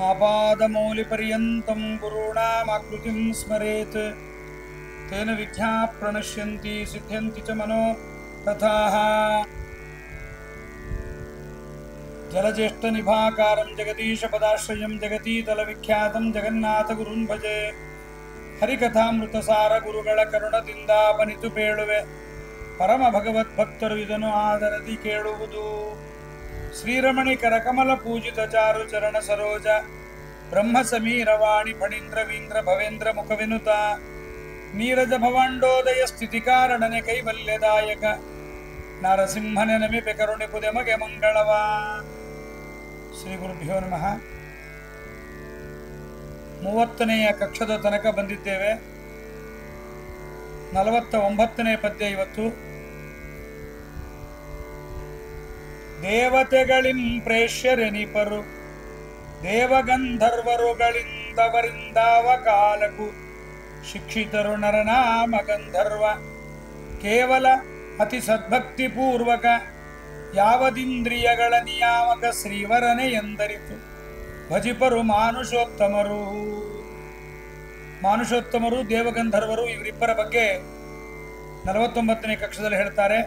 आपादमौलिपर्यन्तं गुरूणामाकृतिं स्मरेत् तेन विद्याः प्रणश्यन्ति सिद्ध्यन्ति च मनोरथाः। जलज्येष्ठनिभाकारं जगदीशपदाश्रयं जगतीतलविख्यातं जगन्नाथगुरुन् भजे। ಹರಿಕಥಾಮೃತಸಾರ ಗುರುಗಳ ಕರುಣದಿಂದ ಬನಿತು ಪೇಳುವೆ, ಪರಮ ಭಗವದ್ಭಕ್ತರು ಇದನ್ನು ಆದರದಿ ಕೇಳುವುದು. ಶ್ರೀರಮಣಿ ಕರಕಮಲ ಪೂಜಿತ ಚಾರು ಚರಣ ಸರೋಜ ಬ್ರಹ್ಮ ಸಮೀರವಾಣಿ ಫಣೀಂದ್ರವೀಂದ್ರ ಭವೇಂದ್ರ ಮುಖವಿನುತ ನೀರಜ ಭವಾಂಡೋದಯ ಸ್ಥಿತಿ ಕಾರಣನೆ ಕೈವಲ್ಯದಾಯಕ ನರಸಿಂಹನೆ ನಮಿಪೆ ಕರುಣೆ ಪುದೆ ಮಗೆ ಮಂಗಳವ. ಶ್ರೀ ಗುರುಭ್ಯೋ ನಮಃ. 30ನೇಯ ಕಕ್ಷದ ತನಕ ಬಂದಿದ್ದೇವೆ. 49ನೇ ಪದ್ಯ ಇವತ್ತು. ದೇವತೆಗಳಿಂ ಪ್ರೇಷ್ಯರೆನಿಪರು ದೇವಗಂಧರ್ವರುಗಳಿಂದವರಿಂದಾವ ಕಾಲಕು ಶಿಕ್ಷಿತರು ನರನಾಮ ಗಂಧರ್ವ ಕೇವಲ ಅತಿ ಸದ್ಭಕ್ತಿ ಪೂರ್ವಕ ಯಾವದಿಂದ್ರಿಯಗಳ ನಿಯಾಮಕ ಶ್ರೀವರನೆ ಎಂದರಿತು ಭಜಿಪರು ಮಾನುಷೋತ್ತಮರು ದೇವಗಂಧರ್ವರು ಇವರಿಬ್ಬರ ಬಗ್ಗೆ 49ನೇ ಕಕ್ಷದಲ್ಲಿ ಹೇಳ್ತಾರೆ.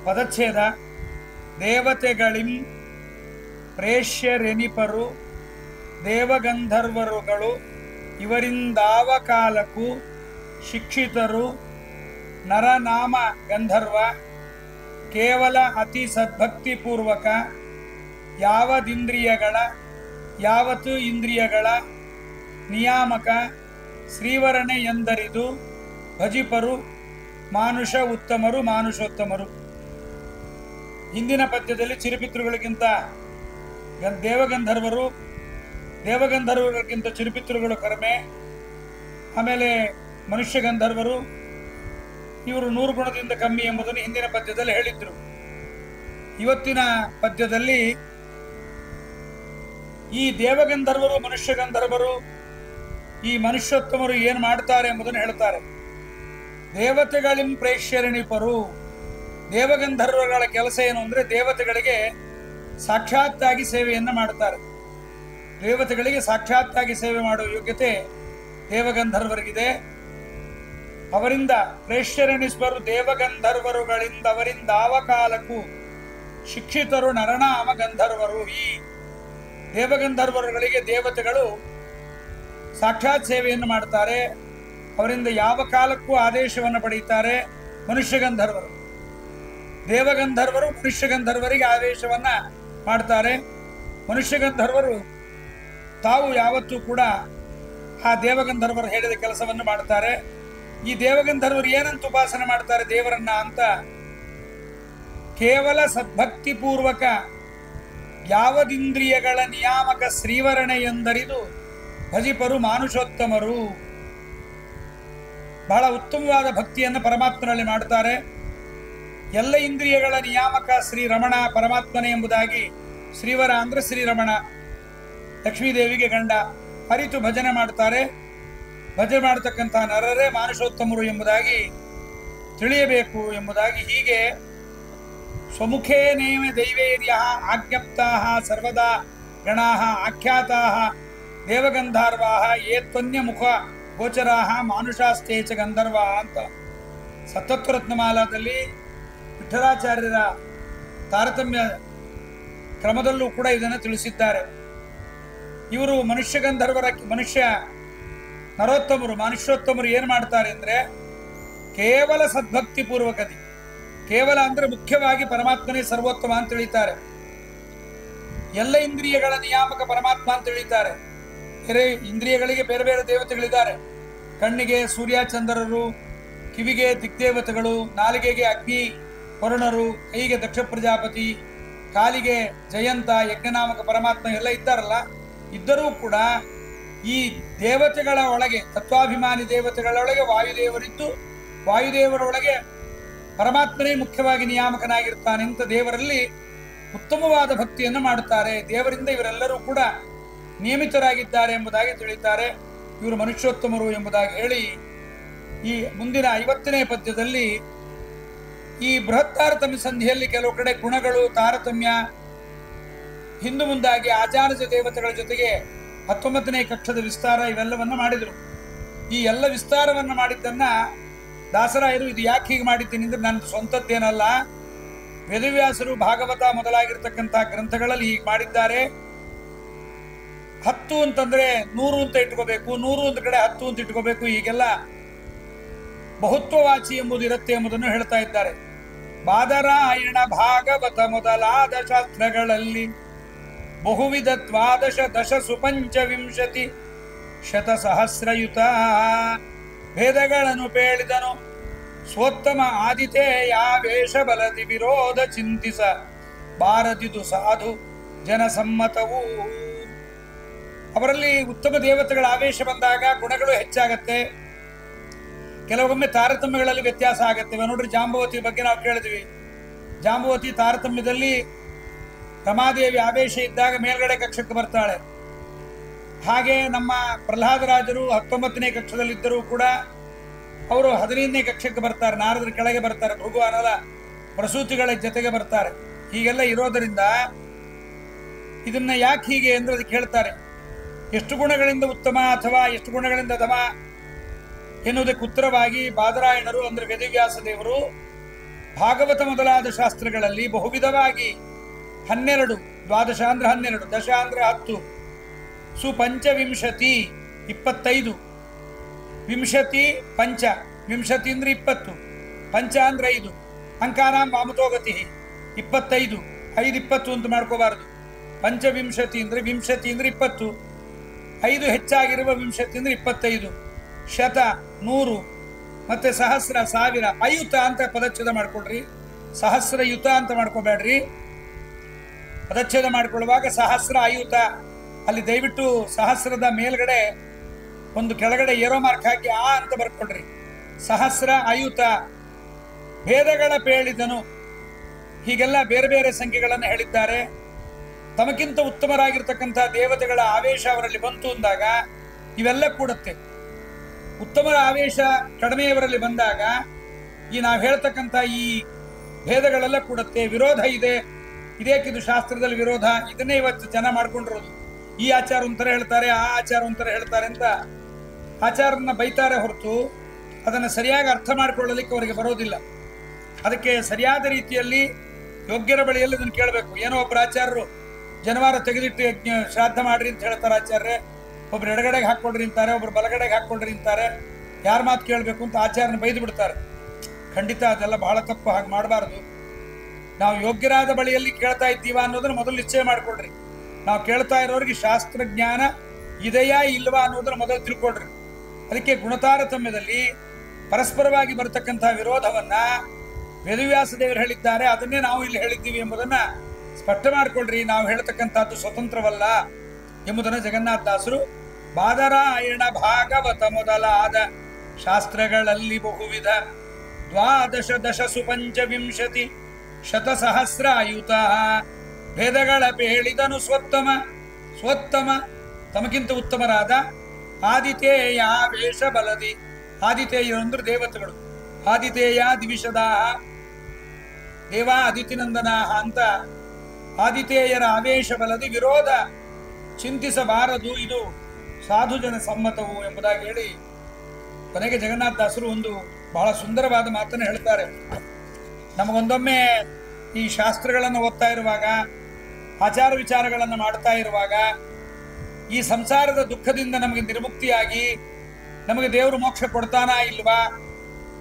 ಪದಚ್ಛೇದ: ದೇವತೆಗಳಿಂ ಪ್ರೇಷ್ಯರೆನಿಪರು ದೇವಗಂಧರ್ವರುಗಳು ಇವರಿಂದಾವ ಕಾಲಕ್ಕೂ ಶಿಕ್ಷಿತರು ನರನಾಮ ಗಂಧರ್ವ ಕೇವಲ ಅತಿ ಸದ್ಭಕ್ತಿಪೂರ್ವಕ ಯಾವತ್ತು ಇಂದ್ರಿಯಗಳ ನಿಯಾಮಕ ಶ್ರೀವರನೆ ಎಂದರಿದು ಭಜಿಪರು ಮಾನುಷೋತ್ತಮರು. ಹಿಂದಿನ ಪದ್ಯದಲ್ಲಿ ಚಿರುಪಿತೃಗಳಿಗಿಂತ ದೇವಗಂಧರ್ವರಿಗಿಂತ ಚಿರುಪಿತೃಗಳು ಕಡಿಮೆ, ಆಮೇಲೆ ಮನುಷ್ಯ ಗಂಧರ್ವರು ಇವರು 100 ಗುಣದಿಂದ ಕಮ್ಮಿ ಎಂಬುದನ್ನು ಹಿಂದಿನ ಪದ್ಯದಲ್ಲಿ ಹೇಳಿದ್ರು. ಇವತ್ತಿನ ಪದ್ಯದಲ್ಲಿ ಈ ದೇವಗಂಧರ್ವರು ಮನುಷ್ಯ ಗಂಧರ್ವರು ಈ ಮನುಷ್ಯೋತ್ತಮರು ಏನು ಮಾಡ್ತಾರೆ ಎಂಬುದನ್ನು ಹೇಳ್ತಾರೆ. ದೇವತೆಗಳಿಂ ಪ್ರೇಷ್ಯರೆನಿಪರು, ದೇವಗಂಧರ್ವಗಳ ಕೆಲಸ ಏನು ಅಂದ್ರೆ ದೇವತೆಗಳಿಗೆ ಸಾಕ್ಷಾತ್ತಾಗಿ ಸೇವೆಯನ್ನು ಮಾಡುತ್ತಾರೆ. ದೇವತೆಗಳಿಗೆ ಸಾಕ್ಷಾತ್ತಾಗಿ ಸೇವೆ ಮಾಡುವ ಯೋಗ್ಯತೆ ದೇವಗಂಧರ್ವರಿಗಿದೆ. ಅವರಿಂದ ಪ್ರೇಷ್ಯರೆನಿಸ್ಬರು ದೇವಗಂಧರ್ವರುಗಳಿಂದ ಅವರಿಂದ ಕಾಲಕ್ಕೂ ಶಿಕ್ಷಿತರು ನರನಾಮ ಗಂಧರ್ವರು. ಈ ದೇವಗಂಧರ್ವರುಗಳಿಗೆ ದೇವತೆಗಳು ಸಾಕ್ಷಾತ್ ಸೇವೆಯನ್ನು ಮಾಡುತ್ತಾರೆ. ಅವರಿಂದ ಯಾವ ಕಾಲಕ್ಕೂ ಆದೇಶವನ್ನು ಪಡೆಯುತ್ತಾರೆ. ಮನುಷ್ಯಗಂಧರ್ವರು ದೇವಗಂಧರ್ವರು ಮನುಷ್ಯಗಂಧರ್ವರಿಗೆ ಆದೇಶವನ್ನ ಮಾಡ್ತಾರೆ. ಮನುಷ್ಯಗಂಧರ್ವರು ತಾವು ಯಾವತ್ತೂ ಕೂಡ ಆ ದೇವಗಂಧರ್ವರು ಹೇಳಿದ ಕೆಲಸವನ್ನು ಮಾಡ್ತಾರೆ. ಈ ದೇವಗಂಧರ್ವರು ಏನಂತ ಉಪಾಸನೆ ಮಾಡ್ತಾರೆ ದೇವರನ್ನ ಅಂತ, ಕೇವಲ ಸದ್ಭಕ್ತಿ ಪೂರ್ವಕ ಯಾವದಿಂದ್ರಿಯಗಳ ನಿಯಾಮಕ ಶ್ರೀವರಣೆ ಎಂದರಿದು ಭಜಿಪರು ಮಾನುಷೋತ್ತಮರು. ಬಹಳ ಉತ್ತಮವಾದ ಭಕ್ತಿಯನ್ನು ಪರಮಾತ್ಮನಲ್ಲಿ ಮಾಡುತ್ತಾರೆ. ಎಲ್ಲ ಇಂದ್ರಿಯಗಳ ನಿಯಾಮಕ ಶ್ರೀರಮಣ ಪರಮಾತ್ಮನೇ ಎಂಬುದಾಗಿ, ಶ್ರೀವರ ಅಂದ್ರೆ ಶ್ರೀರಮಣ, ಲಕ್ಷ್ಮೀದೇವಿಗೆ ಗಂಡ, ಅರಿತು ಭಜನೆ ಮಾಡುತ್ತಾರೆ. ಭಜನೆ ಮಾಡತಕ್ಕಂತಹ ನರರೇ ಮಾನುಷೋತ್ತಮರು ಎಂಬುದಾಗಿ ತಿಳಿಯಬೇಕು ಎಂಬುದಾಗಿ, ಹೀಗೆ ಸ್ವಮುಖೇ ನೇಮ ದೈವೇರ್ಯ ಆಜ್ಞಪ್ತಾ ಸರ್ವದಾ ಗಣಾ ಆಖ್ಯಾತಾ ದೇವಗಂಧರ್ವಾ ಯೇ ತ್ವನ್ಯ ಮುಖ ಗೋಚರಾ ಮಾನುಷಾಸ್ತೇಚ ಗಂಧರ್ವ ಅಂತ ಸತತ್ವರತ್ನಮಾಲಾದಲ್ಲಿ ವಿಠಲಾಚಾರ್ಯರ ತಾರತಮ್ಯ ಕ್ರಮದಲ್ಲೂ ಕೂಡ ಇದನ್ನು ತಿಳಿಸಿದ್ದಾರೆ. ಇವರು ಮನುಷ್ಯೋತ್ತಮರು ಏನು ಮಾಡ್ತಾರೆ ಅಂದ್ರೆ ಕೇವಲ ಸದ್ಭಕ್ತಿ ಪೂರ್ವಕತೆ. ಕೇವಲ ಅಂದ್ರೆ ಮುಖ್ಯವಾಗಿ ಪರಮಾತ್ಮನೇ ಸರ್ವೋತ್ತಮ ಅಂತ ತಿಳಿತಾರೆ. ಎಲ್ಲ ಇಂದ್ರಿಯಗಳ ನಿಯಾಮಕ ಪರಮಾತ್ಮ ಅಂತ ತಿಳಿತಾರೆ. ಬೇರೆ ಇಂದ್ರಿಯಗಳಿಗೆ ಬೇರೆ ಬೇರೆ ದೇವತೆಗಳಿದ್ದಾರೆ. ಕಣ್ಣಿಗೆ ಸೂರ್ಯ ಚಂದ್ರರು, ಕಿವಿಗೆ ದಿಗ್ದೇವತೆಗಳು, ನಾಲಿಗೆಗೆ ಅಗ್ನಿ ವರುಣರು, ಕೈಗೆ ದಕ್ಷ ಪ್ರಜಾಪತಿ, ಕಾಲಿಗೆ ಜಯಂತ ಯಜ್ಞನಾಮಕ ಪರಮಾತ್ಮ ಎಲ್ಲ ಇದ್ದಾರಲ್ಲ. ಇದ್ದರೂ ಕೂಡ ಈ ದೇವತೆಗಳ ಒಳಗೆ, ತತ್ವಾಭಿಮಾನಿ ದೇವತೆಗಳೊಳಗೆ ವಾಯುದೇವರಿದ್ದು, ವಾಯುದೇವರೊಳಗೆ ಪರಮಾತ್ಮನೇ ಮುಖ್ಯವಾಗಿ ನಿಯಾಮಕನಾಗಿರ್ತಾನೆ ಅಂತ ದೇವರಲ್ಲಿ ಉತ್ತಮವಾದ ಭಕ್ತಿಯನ್ನು ಮಾಡುತ್ತಾರೆ. ದೇವರಿಂದ ಇವರೆಲ್ಲರೂ ಕೂಡ ನಿಯಮಿತರಾಗಿದ್ದಾರೆ ಎಂಬುದಾಗಿ ತಿಳಿಯುತ್ತಾರೆ. ಇವರು ಮನುಷ್ಯೋತ್ತಮರು ಎಂಬುದಾಗಿ ಹೇಳಿ ಈ ಮುಂದಿನ 50ನೇ ಪದ್ಯದಲ್ಲಿ ಈ ಬೃಹತ್ ತಾರತಮ್ಯ ಸಂಧಿಯಲ್ಲಿ ಕೆಲವು ಕಡೆ ಗುಣಗಳು ತಾರತಮ್ಯ ಹಿಂದು ಮುಂದಾಗಿ ಆಚಾರ್ಯ ದೇವತೆಗಳ ಜೊತೆಗೆ 19ನೇ ಕಕ್ಷದ ವಿಸ್ತಾರ ಇವೆಲ್ಲವನ್ನ ಮಾಡಿದರು. ಈ ಎಲ್ಲ ವಿಸ್ತಾರವನ್ನ ಮಾಡಿದ್ದನ್ನ ದಾಸರಾಯರು ಇದು ಯಾಕೆ ಹೀಗೆ ಮಾಡಿದ್ದೀನಿ ಅಂದ್ರೆ ನನ್ನ ಸ್ವಂತದ್ದೇನಲ್ಲ, ವೇದವ್ಯಾಸರು ಭಾಗವತ ಮೊದಲಾಗಿರ್ತಕ್ಕಂತಹ ಗ್ರಂಥಗಳಲ್ಲಿ ಹೀಗೆ ಮಾಡಿದ್ದಾರೆ. 10 ಅಂತಂದ್ರೆ 100 ಅಂತ ಇಟ್ಕೋಬೇಕು, 100 ಒಂದು ಕಡೆ 10 ಅಂತ ಇಟ್ಕೋಬೇಕು, ಹೀಗೆಲ್ಲ ಬಹುತ್ವವಾಚಿ ಎಂಬುದು ಇರುತ್ತೆ ಎಂಬುದನ್ನು ಹೇಳ್ತಾ ಇದ್ದಾರೆ. ಬಾದರಾಯಣ ಭಾಗವತ ಮೊದಲಾದ ಶಾಸ್ತ್ರಗಳಲ್ಲಿ ಬಹುವಿಧ ದ್ವಾದಶ ದಶ ಸುಪಂಚವಿಂಶತಿ ಶತಸಹಸ್ರಯುತ ಭೇದಗಳನ್ನು ಪೇಳಿದನು ಸ್ವೋತ್ತಮ ಆದಿತೇಯಾವೇಶ ಬಲದಿ ವಿರೋಧ ಚಿಂತಿಸ ಬಾರದಿದು ಸಾಧು ಜನಸಮ್ಮತವು. ಅವರಲ್ಲಿ ಉತ್ತಮ ದೇವತೆಗಳ ಆವೇಶ ಬಂದಾಗ ಗುಣಗಳು ಹೆಚ್ಚಾಗತ್ತೆ, ಕೆಲವೊಮ್ಮೆ ತಾರತಮ್ಯಗಳಲ್ಲಿ ವ್ಯತ್ಯಾಸ ಆಗತ್ತೆ. ನೋಡ್ರಿ, ಜಾಂಬವತಿ ಬಗ್ಗೆ ನಾವು ಕೇಳಿದ್ವಿ. ಜಾಂಬವತಿ ತಾರತಮ್ಯದಲ್ಲಿ ರಮಾದೇವಿ ಆವೇಶ ಇದ್ದಾಗ ಮೇಲ್ಗಡೆ ಕಕ್ಷಕ್ಕೆ ಬರ್ತಾಳೆ. ಹಾಗೆ ನಮ್ಮ ಪ್ರಹ್ಲಾದರಾಜರು 19ನೇ ಕಕ್ಷದಲ್ಲಿದ್ದರೂ ಕೂಡ ಅವರು 15ನೇ ಕಕ್ಷಕ್ಕೆ ಬರ್ತಾರೆ, ನಾರದ್ರ ಕೆಳಗೆ ಬರ್ತಾರೆ, ಭೃಗು ಅನಲ ಪ್ರಸೂತಿಗಳ ಜೊತೆಗೆ ಬರ್ತಾರೆ. ಹೀಗೆಲ್ಲ ಇರೋದರಿಂದ ಇದನ್ನ ಯಾಕೆ ಹೀಗೆ ಅಂದ್ರೆ ಅದಕ್ಕೆ ಹೇಳ್ತಾರೆ, ಎಷ್ಟು ಗುಣಗಳಿಂದ ಉತ್ತಮ ಅಥವಾ ಎಷ್ಟು ಗುಣಗಳಿಂದ ಅಧಮ ಎನ್ನುವುದಕ್ಕೆ ಉತ್ತರವಾಗಿ ಬಾದರಾಯಣರು ಅಂದ್ರೆ ವೇದವ್ಯಾಸ ದೇವರು ಭಾಗವತ ಮೊದಲಾದ ಶಾಸ್ತ್ರಗಳಲ್ಲಿ ಬಹುವಿಧವಾಗಿ 12, ದ್ವಾದಶ ಅಂದ್ರೆ 12, ದಶ ಅಂದ್ರೆ 10, ಸುಪಂಚವಿಂಶತಿ 25, ವಿಂಶತಿ ಪಂಚ, ವಿಂಶತಿ ಅಂದ್ರೆ 20, ಪಂಚ ಅಂದ್ರೆ 5, ಅಂಕಾನಾಂ ವಾಮತೋಗತಿ 25, 5 20 ಅಂತ ಮಾಡ್ಕೋಬಾರದು. ಪಂಚವಿಂಶತಿ ಅಂದ್ರೆ 20, 5 ಹೆಚ್ಚಾಗಿರುವ ವಿಂಶತಿ ಅಂದ್ರೆ 25, ಶತ 100, ಮತ್ತೆ ಸಹಸ್ರ 1000, ಅಯುತ ಅಂತ ಪದಚ್ಛೇದ ಮಾಡ್ಕೊಳ್ರಿ, ಸಹಸ್ರಯುತ ಅಂತ ಮಾಡ್ಕೋಬೇಡ್ರಿ. ಪದಚ್ಛೇದ ಮಾಡಿಕೊಳ್ಳುವಾಗ ಸಹಸ್ರ ಅಯುತ, ಅಲ್ಲಿ ದಯವಿಟ್ಟು ಸಹಸ್ರದ ಮೇಲ್ಗಡೆ ಒಂದು ಕೆಳಗಡೆ ಏರೋ ಮಾರ್ಕ್ ಹಾಕಿ ಆ ಅಂತ ಬರ್ಕೊಳ್ರಿ. ಸಹಸ್ರ ಅಯುತ ಭೇದಗಳ ಪೇಳಿದನು, ಹೀಗೆಲ್ಲ ಬೇರೆ ಬೇರೆ ಸಂಖ್ಯೆಗಳನ್ನು ಹೇಳಿದ್ದಾರೆ. ತಮಗಿಂತ ಉತ್ತಮರಾಗಿರ್ತಕ್ಕಂಥ ದೇವತೆಗಳ ಆವೇಶ ಅವರಲ್ಲಿ ಬಂತು ಅಂದಾಗ ಇವೆಲ್ಲ ಕೂಡುತ್ತೆ. ಉತ್ತಮರ ಆವೇಶ ಕಡಿಮೆಯವರಲ್ಲಿ ಬಂದಾಗ ಈ ನಾವು ಹೇಳ್ತಕ್ಕಂಥ ಈ ಭೇದಗಳೆಲ್ಲ ಕೂಡುತ್ತೆ. ವಿರೋಧ ಇದೆ, ಇದೇಕಿದು ಶಾಸ್ತ್ರದಲ್ಲಿ ವಿರೋಧ, ಇದನ್ನೇ ಇವತ್ತು ಜನ ಮಾಡ್ಕೊಂಡಿರೋದು. ಈ ಆಚಾರ ಒಂಥರ ಹೇಳ್ತಾರೆ, ಆ ಆಚಾರ ಒಂಥರ ಹೇಳ್ತಾರೆ ಅಂತ ಆಚಾರನ್ನ ಬೈತಾರೆ ಹೊರತು ಅದನ್ನು ಸರಿಯಾಗಿ ಅರ್ಥ ಮಾಡಿಕೊಳ್ಳಲಿಕ್ಕೆ ಅವರಿಗೆ ಬರೋದಿಲ್ಲ. ಅದಕ್ಕೆ ಸರಿಯಾದ ರೀತಿಯಲ್ಲಿ ಯೋಗ್ಯರ ಬಳಿಯಲ್ಲಿ ಅದನ್ನು ಕೇಳಬೇಕು. ಏನೋ ಒಬ್ಬರು ಆಚಾರ್ಯರು ಜನವಾರ ತೆಗೆದಿಟ್ಟು ಶ್ರಾದ್ದ ಮಾಡ್ರಿ ಅಂತ ಹೇಳ್ತಾರೆ ಆಚಾರ್ಯ, ಒಬ್ರು ಎಡಗಡೆಗೆ ಹಾಕೊಳ್ರಿ ಅಂತಾರೆ, ಒಬ್ರು ಬಲಗಡೆಗೆ ಹಾಕೊಳ್ರಿ ಅಂತಾರೆ. ಯಾರ ಮಾತು ಕೇಳಬೇಕು ಅಂತ ಆಚಾರ್ಯನ ಬೈದು ಬಿಡ್ತಾರೆ. ಖಂಡಿತ ಅದೆಲ್ಲ ಬಹಳ ತಪ್ಪು, ಹಾಗೆ ಮಾಡಬಾರ್ದು. ನಾವು ಯೋಗ್ಯರಾದ ಬಳಿಯಲ್ಲಿ ಕೇಳ್ತಾ ಇದ್ದೀವ ಅನ್ನೋದನ್ನ ಮೊದಲು ನಿಶ್ಚಯ ಮಾಡ್ಕೊಳ್ರಿ. ನಾವು ಕೇಳ್ತಾ ಇರೋರಿಗೆ ಶಾಸ್ತ್ರಜ್ಞಾನ ಇದೆಯಾ ಇಲ್ವಾ ಅನ್ನೋದನ್ನ ಮೊದಲು ತಿಳ್ಕೊಳ್ರಿ. ಅದಕ್ಕೆ ಗುಣತಾರತಮ್ಯದಲ್ಲಿ ಪರಸ್ಪರವಾಗಿ ಬರತಕ್ಕಂತಹ ವಿರೋಧವನ್ನ ವೇದವ್ಯಾಸ ದೇವರು ಹೇಳಿದ್ದಾರೆ, ಅದನ್ನೇ ನಾವು ಇಲ್ಲಿ ಹೇಳಿದ್ದೀವಿ ಎಂಬುದನ್ನ ಸ್ಪಷ್ಟ ಮಾಡ್ಕೊಳ್ರಿ. ನಾವು ಹೇಳ್ತಕ್ಕಂಥದ್ದು ಸ್ವತಂತ್ರವಲ್ಲ ಎಂಬುದನ್ನು ಜಗನ್ನಾಥದಾಸರು ಬಾದರಾಯಣ ಭಾಗವತ ಮೊದಲಾದ ಶಾಸ್ತ್ರಗಳಲ್ಲಿ ಬಹುವಿಧ ದ್ವಾದಶ ದಶ ಸುಪಂಚವಿಂಶತಿ ಶತಸಹಸ್ರ ಆಯುತ ಭೇದಗಳ ಪೇಳಿದನು ಸ್ವೋತ್ತಮ ತಮಗಿಂತ ಉತ್ತಮರಾದ ಆದಿತೇಯ ವೇಷ ಬಲದಿ. ಆದಿತೇಯರು ಅಂದ್ರೆ ದೇವತೆಗಳು. ಆದಿತೇಯ ದಿವಿಷದಾಹ ದೇವ ಅದಿತಿನಂದನಾಹ ಅಂತ ಆದಿತೇಯರ ಆವೇಶ ಬಲದಿ ವಿರೋಧ ಚಿಂತಿಸಬಾರದು, ಇದು ಸಾಧು ಜನ ಸಮ್ಮತವು ಎಂಬುದಾಗಿ ಹೇಳಿ ಕೊನೆಗೆ ಜಗನ್ನಾಥದಾಸರು ಒಂದು ಬಹಳ ಸುಂದರವಾದ ಮಾತನ್ನು ಹೇಳ್ತಾರೆ. ನಮಗೊಂದೊಮ್ಮೆ ಈ ಶಾಸ್ತ್ರಗಳನ್ನು ಓದ್ತಾ ಇರುವಾಗ, ಆಚಾರ ವಿಚಾರಗಳನ್ನು ಮಾಡ್ತಾ ಇರುವಾಗ, ಈ ಸಂಸಾರದ ದುಃಖದಿಂದ ನಮಗೆ ನಿರ್ಮುಕ್ತಿಯಾಗಿ ನಮಗೆ ದೇವರು ಮೋಕ್ಷ ಕೊಡ್ತಾನಾ ಇಲ್ವಾ?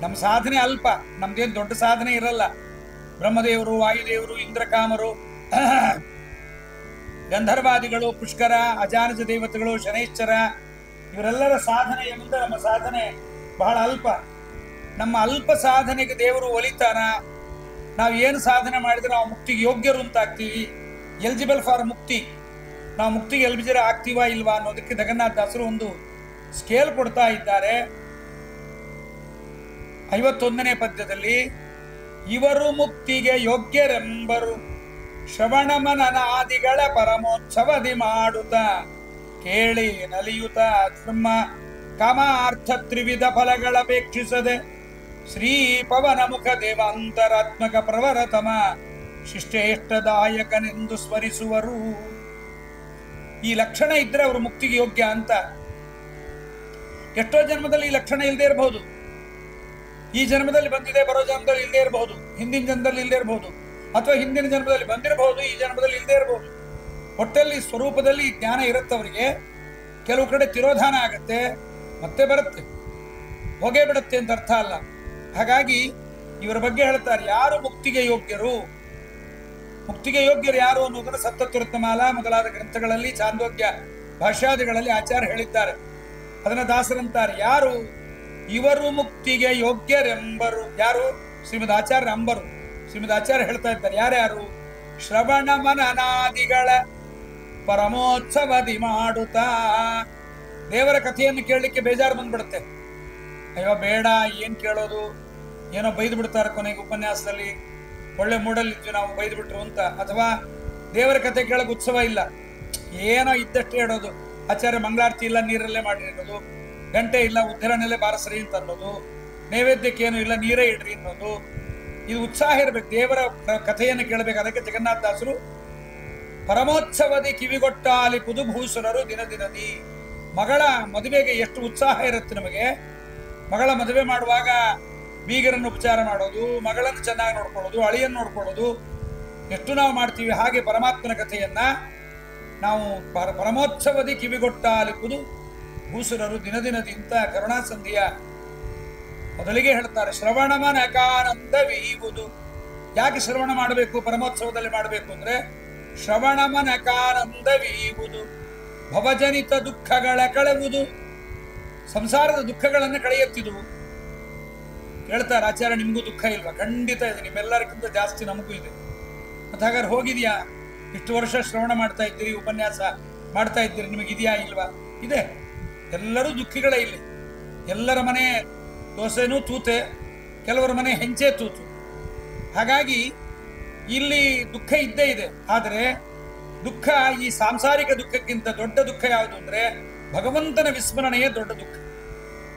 ನಮ್ಮ ಸಾಧನೆ ಅಲ್ಪ, ನಮ್ದೇನು ದೊಡ್ಡ ಸಾಧನೆ ಇರಲ್ಲ. ಬ್ರಹ್ಮದೇವರು, ವಾಯುದೇವರು, ಇಂದ್ರಕಾಮರು, ಗಂಧರ್ವಾದಿಗಳು, ಪುಷ್ಕರ, ಅಜಾನಜ ದೇವತೆಗಳು, ಶನೈಶ್ಚರ ಇವರೆಲ್ಲರ ಸಾಧನೆಯ ಮುಂದೆ ನಮ್ಮ ಸಾಧನೆ ಬಹಳ ಅಲ್ಪ. ನಮ್ಮ ಅಲ್ಪ ಸಾಧನೆಗೆ ದೇವರು ಒಲಿತಾನ? ನಾವು ಏನು ಸಾಧನೆ ಮಾಡಿದ್ರೆ ನಾವು ಮುಕ್ತಿಗೆ ಯೋಗ್ಯರು ಅಂತ ಆಗ್ತೀವಿ, ಎಲಿಜಿಬಲ್ ಫಾರ್ ಮುಕ್ತಿ. ನಾವು ಮುಕ್ತಿಗೆ ಎಲ್ಬಿಜರ ಆಗ್ತೀವಾ ಇಲ್ವಾ ಅನ್ನೋದಕ್ಕೆ ಜಗನ್ನಾಥ ದಾಸರು ಒಂದು ಸ್ಕೇಲ್ ಕೊಡ್ತಾ ಇದ್ದಾರೆ. 51ನೇ ಪದ್ಯದಲ್ಲಿ ಇವರು ಮುಕ್ತಿಗೆ ಯೋಗ್ಯರೆಂಬರು ಶ್ರವಣ ಮನನಾದಿಗಳ ಪರಮೋತ್ಸವದಿ ಮಾಡುತ್ತ ಕೇಳಿ ನಲಿಯುತ ಧರ್ಮ ಕಾಮಾರ್ಥ ತ್ರಿವಿಧ ಫಲಗಳಪೇಕ್ಷಿಸದೆ ಶ್ರೀ ಪವನ ಮುಖ ದೇವಾಂತರಾತ್ಮಕ ಪ್ರವರತಮ ಶಿಷ್ಟೇಷ್ಟದಾಯಕನೆಂದು ಸ್ಮರಿಸುವರು. ಈ ಲಕ್ಷಣ ಇದ್ರೆ ಅವರು ಮುಕ್ತಿಗೆ ಯೋಗ್ಯ ಅಂತ. ಎಷ್ಟೋ ಜನ್ಮದಲ್ಲಿ ಈ ಲಕ್ಷಣ ಇಲ್ಲದೆ ಇರಬಹುದು, ಈ ಜನ್ಮದಲ್ಲಿ ಬಂದಿದೆ, ಬರೋ ಜನ್ಮದಲ್ಲಿ ಇಲ್ಲದೆ ಇರಬಹುದು, ಹಿಂದಿನ ಜನ್ಮದಲ್ಲಿ ಇಲ್ಲದೆ ಇರಬಹುದು, ಅಥವಾ ಹಿಂದಿನ ಜನ್ಮದಲ್ಲಿ ಬಂದಿರಬಹುದು, ಈ ಜನ್ಮದಲ್ಲಿ ಇಲ್ಲದೆ ಇರಬಹುದು. ಒಟ್ಟಲ್ಲಿ ಸ್ವರೂಪದಲ್ಲಿ ಜ್ಞಾನ ಇರುತ್ತವರಿಗೆ ಕೆಲವು ಕಡೆ ತಿರೋಧಾನ ಆಗತ್ತೆ, ಮತ್ತೆ ಬರುತ್ತೆ, ಹೋಗೇ ಬಿಡುತ್ತೆ ಅಂತ ಅರ್ಥ ಅಲ್ಲ. ಹಾಗಾಗಿ ಇವರ ಬಗ್ಗೆ ಹೇಳ್ತಾರೆ, ಯಾರು ಮುಕ್ತಿಗೆ ಯೋಗ್ಯರು, ಮುಕ್ತಿಗೆ ಯೋಗ್ಯರು ಯಾರು ಅನ್ನೋದನ್ನು ಸಪ್ತತ್ವರತ್ನಮಾಲ ಮೊದಲಾದ ಗ್ರಂಥಗಳಲ್ಲಿ, ಚಾಂದೋಗ್ಯ ಭಾಷ್ಯಾದಿಗಳಲ್ಲಿ ಆಚಾರ್ಯ ಹೇಳಿದ್ದಾರೆ. ಅದನ್ನ ದಾಸರಂತಾರೆ, ಯಾರು ಇವರು ಮುಕ್ತಿಗೆ ಯೋಗ್ಯರೆಂಬರು. ಯಾರು? ಶ್ರೀಮದ್ ಆಚಾರ್ಯ ಅಂಬರು. ಶ್ರೀಮದ್ ಆಚಾರ್ಯ ಹೇಳ್ತಾ ಇದ್ದಾರೆ, ಯಾರ್ಯಾರು? ಶ್ರವಣ ಮನನಾದಿಗಳ ಪರಮೋತ್ಸವದಿ ಮಾಡುತ್ತಾ. ದೇವರ ಕಥೆಯನ್ನು ಕೇಳಲಿಕ್ಕೆ ಬೇಜಾರು ಬಂದ್ಬಿಡುತ್ತೆ. ಅಯ್ಯೋ ಬೇಡ, ಏನ್ ಕೇಳೋದು, ಏನೋ ಬೈದು ಬಿಡ್ತಾರೆ ಕೊನೆಗೆ ಉಪನ್ಯಾಸದಲ್ಲಿ, ಒಳ್ಳೆ ಮೂಡಲ್ಲಿದ್ವಿ ನಾವು ಬೈದು ಬಿಟ್ರು ಅಂತ. ಅಥವಾ ದೇವರ ಕಥೆ ಕೇಳಕ್ ಉತ್ಸವ ಇಲ್ಲ, ಏನೋ ಇದ್ದಷ್ಟೇ ಹೇಳೋದು. ಆಚಾರ್ಯ ಮಂಗಳಾರತಿ ಇಲ್ಲ, ನೀರಲ್ಲೇ ಮಾಡಿರೋದು, ಗಂಟೆ ಇಲ್ಲ, ಉದ್ಧರಣೆಲ್ಲೇ ಬಾರಸ್ರಿ ಅಂತ ಅನ್ನೋದು, ನೈವೇದ್ಯಕ್ಕೇನು ಇಲ್ಲ, ನೀರೇ ಇಡ್ರಿ ಅನ್ನೋದು. ಇದು ಉತ್ಸಾಹ ಇರ್ಬೇಕು, ದೇವರ ಕಥೆಯನ್ನು ಕೇಳಬೇಕು. ಅದಕ್ಕೆ ಜಗನ್ನಾಥ ದಾಸರು ಪರಮೋತ್ಸವದಿ ಕಿವಿಗೊಟ್ಟಾಲಿ ಪುದುಭೂಸುರರು ದಿನ ದಿನದಿ. ಮಗಳ ಮದುವೆಗೆ ಎಷ್ಟು ಉತ್ಸಾಹ ಇರುತ್ತೆ ನಮಗೆ. ಮಗಳ ಮದುವೆ ಮಾಡುವಾಗ ಬೀಗರನ್ನು ಉಪಚಾರ ಮಾಡೋದು, ಮಗಳನ್ನು ಚೆನ್ನಾಗಿ ನೋಡ್ಕೊಳ್ಳೋದು, ಅಳಿಯನ್ನು ನೋಡ್ಕೊಳ್ಳೋದು, ಎಷ್ಟು ನಾವು ಮಾಡ್ತೀವಿ. ಹಾಗೆ ಪರಮಾತ್ಮನ ಕಥೆಯನ್ನ ನಾವು ಪರಮೋತ್ಸವದಿ ಕಿವಿಗೊಟ್ಟಾಲಿಪುದು ಭೂಸುರರು ದಿನ ದಿನದಿಂದ ಕರುಣಾಸಂಧಿಯ ಮೊದಲಿಗೆ ಹೇಳ್ತಾರೆ. ಶ್ರವಣ ಮನಕಾನಂದವೀವುದು. ಯಾಕೆ ಶ್ರವಣ ಮಾಡಬೇಕು, ಪರಮೋತ್ಸವದಲ್ಲಿ ಮಾಡಬೇಕು ಅಂದ್ರೆ ಶ್ರವಣ ಮನಕಾನಂದವೀವುದು ಭವಜನಿತ ದುಃಖಗಳ ಕಳೆವುದು. ಸಂಸಾರದ ದುಃಖಗಳನ್ನು ಕಳೆಯುತ್ತಿದುವು. ಹೇಳ್ತಾರೆ ಆಚಾರ್ಯ, ನಿಮಗೂ ದುಃಖ ಇಲ್ವಾ? ಖಂಡಿತ ಇದೆ, ನಿಮ್ಮೆಲ್ಲರಿಗಿಂತ ಜಾಸ್ತಿ ನಮಗೂ ಇದೆ. ಮತ್ತೆ ಹಾಗಾದ್ರೆ ಹೋಗಿದ್ಯಾ? ಇಷ್ಟು ವರ್ಷ ಶ್ರವಣ ಮಾಡ್ತಾ ಇದ್ದೀರಿ, ಉಪನ್ಯಾಸ ಮಾಡ್ತಾ ಇದ್ದೀರಿ, ನಿಮಗಿದೆಯಾ ಇಲ್ವಾ? ಇದೆ. ಎಲ್ಲರೂ ದುಃಖಿಗಳೇ ಇಲ್ಲಿ. ಎಲ್ಲರ ಮನೆ ದೋಸೆನೂ ತೂತೆ, ಕೆಲವರ ಮನೆ ಹೆಂಚೆ ತೂತು. ಹಾಗಾಗಿ ಇಲ್ಲಿ ದುಃಖ ಇದ್ದೇ ಇದೆ. ಆದರೆ ದುಃಖ, ಈ ಸಾಂಸಾರಿಕ ದುಃಖಕ್ಕಿಂತ ದೊಡ್ಡ ದುಃಖ ಯಾವುದು ಅಂದ್ರೆ ಭಗವಂತನ ವಿಸ್ಮರಣೆಯೇ ದೊಡ್ಡ ದುಃಖ.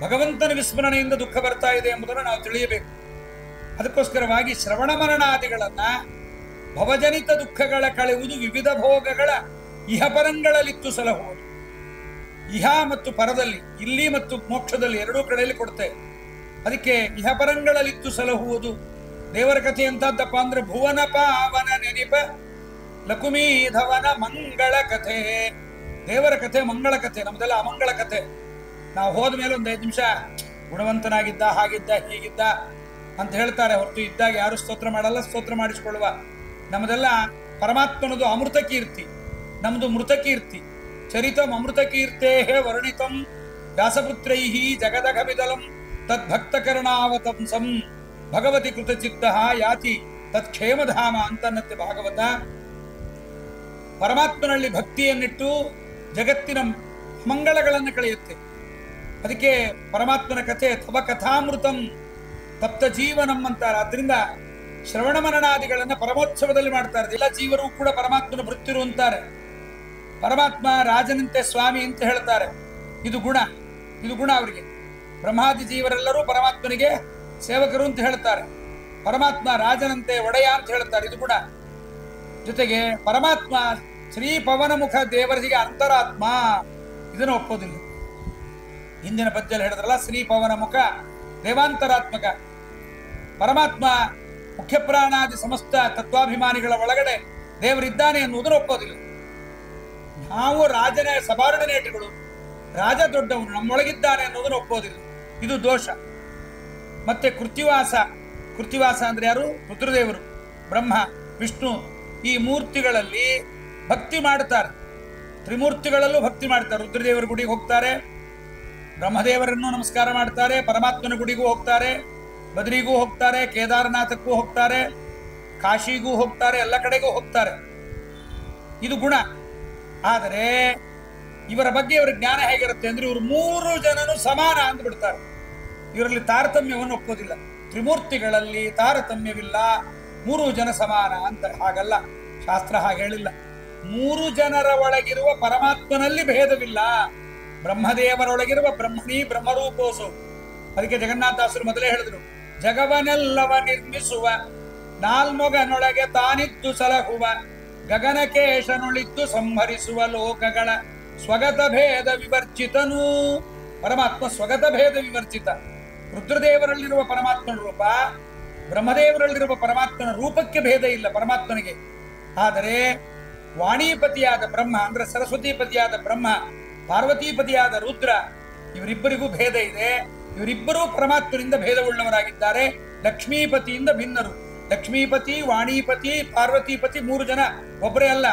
ಭಗವಂತನ ವಿಸ್ಮರಣೆಯಿಂದ ದುಃಖ ಬರ್ತಾ ಇದೆ ಎಂಬುದನ್ನು ನಾವು ತಿಳಿಯಬೇಕು. ಅದಕ್ಕೋಸ್ಕರವಾಗಿ ಶ್ರವಣ ಮರಣಾದಿಗಳನ್ನ ಭವಜನಿತ ದುಃಖಗಳ ಕಳೆಯುವುದು ವಿವಿಧ ಭೋಗಗಳ ಇಹಪರಂಗಳಲ್ಲಿತ್ತು ಸಲಹುವುದು. ಇಹ ಮತ್ತು ಪರದಲ್ಲಿ, ಇಲ್ಲಿ ಮತ್ತು ಮೋಕ್ಷದಲ್ಲಿ ಎರಡೂ ಕಡೆಯಲ್ಲಿ ಕೊಡ್ತೇವೆ. ಅದಕ್ಕೆ ಇಹಪರಂಗಳಲ್ಲಿತ್ತು ಸಲಹುವುದು. ದೇವರ ಕಥೆ ಎಂತದ್ದಪ್ಪ ಅಂದ್ರೆ ಭುವನ ಪಾವನ ನೆನಿಪ ಲಕುಮೀಧವನ ಮಂಗಳ ಕಥೆ. ದೇವರ ಕಥೆ ಮಂಗಳ ಕಥೆ, ನಮ್ದೆಲ್ಲ ಅಮಂಗಳ ಕಥೆ. ನಾವು ಹೋದ ಮೇಲೆ ಒಂದು 5 ನಿಮಿಷ ಗುಣವಂತನಾಗಿದ್ದ, ಹಾಗಿದ್ದ, ಹೀಗಿದ್ದ ಅಂತ ಹೇಳ್ತಾರೆ ಹೊರತು ಇದ್ದಾಗ ಯಾರು ಸ್ತೋತ್ರ ಮಾಡಲ್ಲ, ಸ್ತೋತ್ರ ಮಾಡಿಸಿಕೊಳ್ಳುವ. ನಮ್ಮದೆಲ್ಲ ಪರಮಾತ್ಮನದು ಅಮೃತ ಕೀರ್ತಿ, ನಮ್ದು ಮೃತ ಕೀರ್ತಿ. ಚರಿತಂ ಅಮೃತ ಕೀರ್ತೇ ವರ್ಣಿತಂ ವ್ಯಾಸಪುತ್ರೈಹಿ ಜಗದಘಮಿದಲಂ ತದ್ಭಕ್ತ ಕರುಣಾವತಂಸಂ ಭಗವತಿ ಕೃತಚಿತ್ತ ಯಾತಿ ತತ್ಕ್ಷೇಮಧಾಮ ಅಂತನ್ನತ್ತೆ ಭಾಗವತ. ಪರಮಾತ್ಮನಲ್ಲಿ ಭಕ್ತಿಯನ್ನಿಟ್ಟು ಜಗತ್ತಿನ ಮಂಗಳಗಳನ್ನು ಕಳೆಯುತ್ತೆ. ಅದಕ್ಕೆ ಪರಮಾತ್ಮನ ಕಥೆ ತವ ಕಥಾಮೃತಂ ತಪ್ತ ಜೀವನಂ ಅಂತಾರೆ. ಆದ್ರಿಂದ ಶ್ರವಣ ಮರಣಾದಿಗಳನ್ನ ಪರಮೋತ್ಸವದಲ್ಲಿ ಮಾಡ್ತಾರೆ. ಎಲ್ಲ ಜೀವರು ಕೂಡ ಪರಮಾತ್ಮನ ಭೃತ್ಯರು ಅಂತಾರೆ. ಪರಮಾತ್ಮ ರಾಜನಂತೆ ಸ್ವಾಮಿ ಅಂತ ಹೇಳ್ತಾರೆ. ಇದು ಗುಣ, ಇದು ಗುಣ ಅವರಿಗೆ. ಬ್ರಹ್ಮಾದಿ ಜೀವರೆಲ್ಲರೂ ಪರಮಾತ್ಮನಿಗೆ ಸೇವಕರು ಅಂತ ಹೇಳ್ತಾರೆ. ಪರಮಾತ್ಮ ರಾಜನಂತೆ ಒಡೆಯ ಅಂತ ಹೇಳ್ತಾರೆ, ಇದು ಗುಣ. ಜೊತೆಗೆ ಪರಮಾತ್ಮ ಶ್ರೀ ಪವನ ಮುಖ ದೇವರಿಗೆ ಅಂತರಾತ್ಮ, ಇದನ್ನು ಒಪ್ಪೋದಿಲ್ಲ. ಹಿಂದಿನ ಪದ್ಯದಲ್ಲಿ ಹೇಳಿದ್ರಲ್ಲ, ಶ್ರೀ ಪವನ ಮುಖ ದೇವಾಂತರಾತ್ಮಕ. ಪರಮಾತ್ಮ ಮುಖ್ಯ ಪ್ರಾಣಾದಿ ಸಮಸ್ತ ತತ್ವಾಭಿಮಾನಿಗಳ ಒಳಗಡೆ ದೇವರಿದ್ದಾನೆ ಎನ್ನುವುದನ್ನು ಒಪ್ಪೋದಿಲ್ಲ. ನಾವು ರಾಜನ ಸಬಾರ್ಡಿನೇಟ್ಗಳು, ರಾಜ ದೊಡ್ಡವನು, ನಮ್ಮೊಳಗಿದ್ದಾನೆ ಅನ್ನೋದನ್ನು ಒಪ್ಪೋದಿಲ್ಲ. ಇದು ದೋಷ. ಮತ್ತೆ ಕೃತಿವಾಸ, ಕೃತಿವಾಸ ಅಂದ್ರೆ ಯಾರು? ರುದ್ರದೇವರು, ಬ್ರಹ್ಮ, ವಿಷ್ಣು, ಈ ಮೂರ್ತಿಗಳಲ್ಲಿ ಭಕ್ತಿ ಮಾಡ್ತಾರೆ. ತ್ರಿಮೂರ್ತಿಗಳಲ್ಲೂ ಭಕ್ತಿ ಮಾಡ್ತಾರೆ. ರುದ್ರದೇವರ ಗುಡಿಗೆ ಹೋಗ್ತಾರೆ, ಬ್ರಹ್ಮದೇವರನ್ನು ನಮಸ್ಕಾರ ಮಾಡ್ತಾರೆ, ಪರಮಾತ್ಮನ ಗುಡಿಗೂ ಹೋಗ್ತಾರೆ, ಬದ್ರಿಗೂ ಹೋಗ್ತಾರೆ, ಕೇದಾರನಾಥಕ್ಕೂ ಹೋಗ್ತಾರೆ, ಕಾಶಿಗೂ ಹೋಗ್ತಾರೆ, ಎಲ್ಲ ಕಡೆಗೂ ಹೋಗ್ತಾರೆ. ಇದು ಗುಣ. ಆದರೆ ಇವರ ಬಗ್ಗೆ ಇವರ ಜ್ಞಾನ ಹೇಗಿರುತ್ತೆ ಅಂದ್ರೆ ಇವರು 3 ಜನನು ಸಮಾನ ಅಂದ್ಬಿಡ್ತಾರೆ. ಇವರಲ್ಲಿ ತಾರತಮ್ಯವನ್ನು ಒಪ್ಪೋದಿಲ್ಲ. ತ್ರಿಮೂರ್ತಿಗಳಲ್ಲಿ ತಾರತಮ್ಯವಿಲ್ಲ, 3 ಜನ ಸಮಾನ ಅಂತ. ಹಾಗಲ್ಲ, ಶಾಸ್ತ್ರ ಹಾಗೆ ಹೇಳಿಲ್ಲ. 3 ಜನರ ಒಳಗಿರುವ ಪರಮಾತ್ಮನಲ್ಲಿ ಭೇದವಿಲ್ಲ. ಬ್ರಹ್ಮದೇವರೊಳಗಿರುವ ಬ್ರಹ್ಮಣಿ ಬ್ರಹ್ಮರೂಪೋಸು. ಅದಕ್ಕೆ ಜಗನ್ನಾಥದಾಸರು ಮೊದಲೇ ಹೇಳಿದ್ರು, ಜಗವನೆಲ್ಲವ ನಿರ್ಮಿಸುವ ನಾಲ್ಮೊಗನೊಳಗೆ ತಾನಿದ್ದು ಸಲಹುವ ಗಗನಕೇಶನುಳಿದ್ದು ಸಂಹರಿಸುವ ಲೋಕಗಳ ಸ್ವಗತ ಭೇದ ವಿವರ್ಜಿತನು. ಪರಮಾತ್ಮ ಸ್ವಗತ ಭೇದ ವಿವರ್ಜಿತ. ರುದ್ರದೇವರಲ್ಲಿರುವ ಪರಮಾತ್ಮನ ರೂಪ, ಬ್ರಹ್ಮದೇವರಲ್ಲಿರುವ ಪರಮಾತ್ಮನ ರೂಪಕ್ಕೆ ಭೇದ ಇಲ್ಲ ಪರಮಾತ್ಮನಿಗೆ. ಆದರೆ ವಾಣಿಪತಿಯಾದ ಬ್ರಹ್ಮ ಅಂದ್ರೆ ಸರಸ್ವತಿಪತಿಯಾದ ಬ್ರಹ್ಮ, ಪಾರ್ವತೀಪತಿಯಾದ ರುದ್ರ, ಇವರಿಬ್ಬರಿಗೂ ಭೇದ ಇದೆ. ಇವರಿಬ್ಬರೂ ಪರಮಾತ್ಮನಿಂದ ಭೇದವುಳ್ಳವರಾಗಿದ್ದಾರೆ. ಲಕ್ಷ್ಮೀಪತಿಯಿಂದ ಭಿನ್ನರು. ಲಕ್ಷ್ಮೀಪತಿ, ವಾಣಿಪತಿ, ಪಾರ್ವತೀಪತಿ 3 ಜನ ಒಬ್ಬರೇ ಅಲ್ಲ.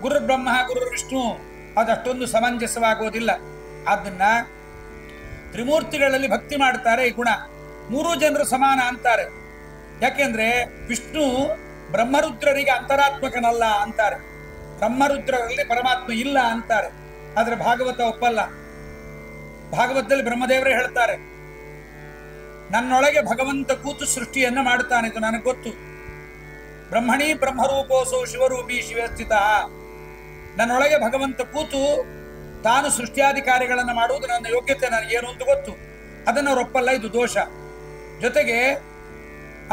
ಗುರು ಬ್ರಹ್ಮ ಗುರು ವಿಷ್ಣು ಅದಷ್ಟೊಂದು ಸಮಂಜಸವಾಗುವುದಿಲ್ಲ. ಅದನ್ನ ತ್ರಿಮೂರ್ತಿಗಳಲ್ಲಿ ಭಕ್ತಿ ಮಾಡ್ತಾರೆ. ಈ ಗುಣ 3 ಜನರು ಸಮಾನ ಅಂತಾರೆ. ಯಾಕೆಂದ್ರೆ ವಿಷ್ಣು ಬ್ರಹ್ಮರುದ್ರರಿಗೆ ಅಂತರಾತ್ಮಕನಲ್ಲ ಅಂತಾರೆ, ಬ್ರಹ್ಮರುದ್ರರಲ್ಲಿ ಪರಮಾತ್ಮ ಇಲ್ಲ ಅಂತಾರೆ. ಆದ್ರೆ ಭಾಗವತ ಒಪ್ಪಲ್ಲ. ಭಾಗವತದಲ್ಲಿ ಬ್ರಹ್ಮದೇವರೇ ಹೇಳ್ತಾರೆ, ನನ್ನೊಳಗೆ ಭಗವಂತ ಕೂತು ಸೃಷ್ಟಿಯನ್ನ ಮಾಡುತ್ತಾನೆ, ಇದು ನನಗೆ ಗೊತ್ತು. ಬ್ರಹ್ಮಣಿ ಬ್ರಹ್ಮರೂಪೋಸೋ ಶಿವರೂಪಿ ಶಿವಸ್ಥಿತ. ನನ್ನೊಳಗೆ ಭಗವಂತ ಕೂತು ತಾನು ಸೃಷ್ಟಿಯಾದಿ ಕಾರ್ಯಗಳನ್ನು ಮಾಡುವುದು ನನ್ನ ಯೋಗ್ಯತೆ, ನನಗೇನು ಅಂತ ಗೊತ್ತು. ಅದನ್ನು ಅವರು ಒಪ್ಪಲ್ಲ, ಇದು ದೋಷ. ಜೊತೆಗೆ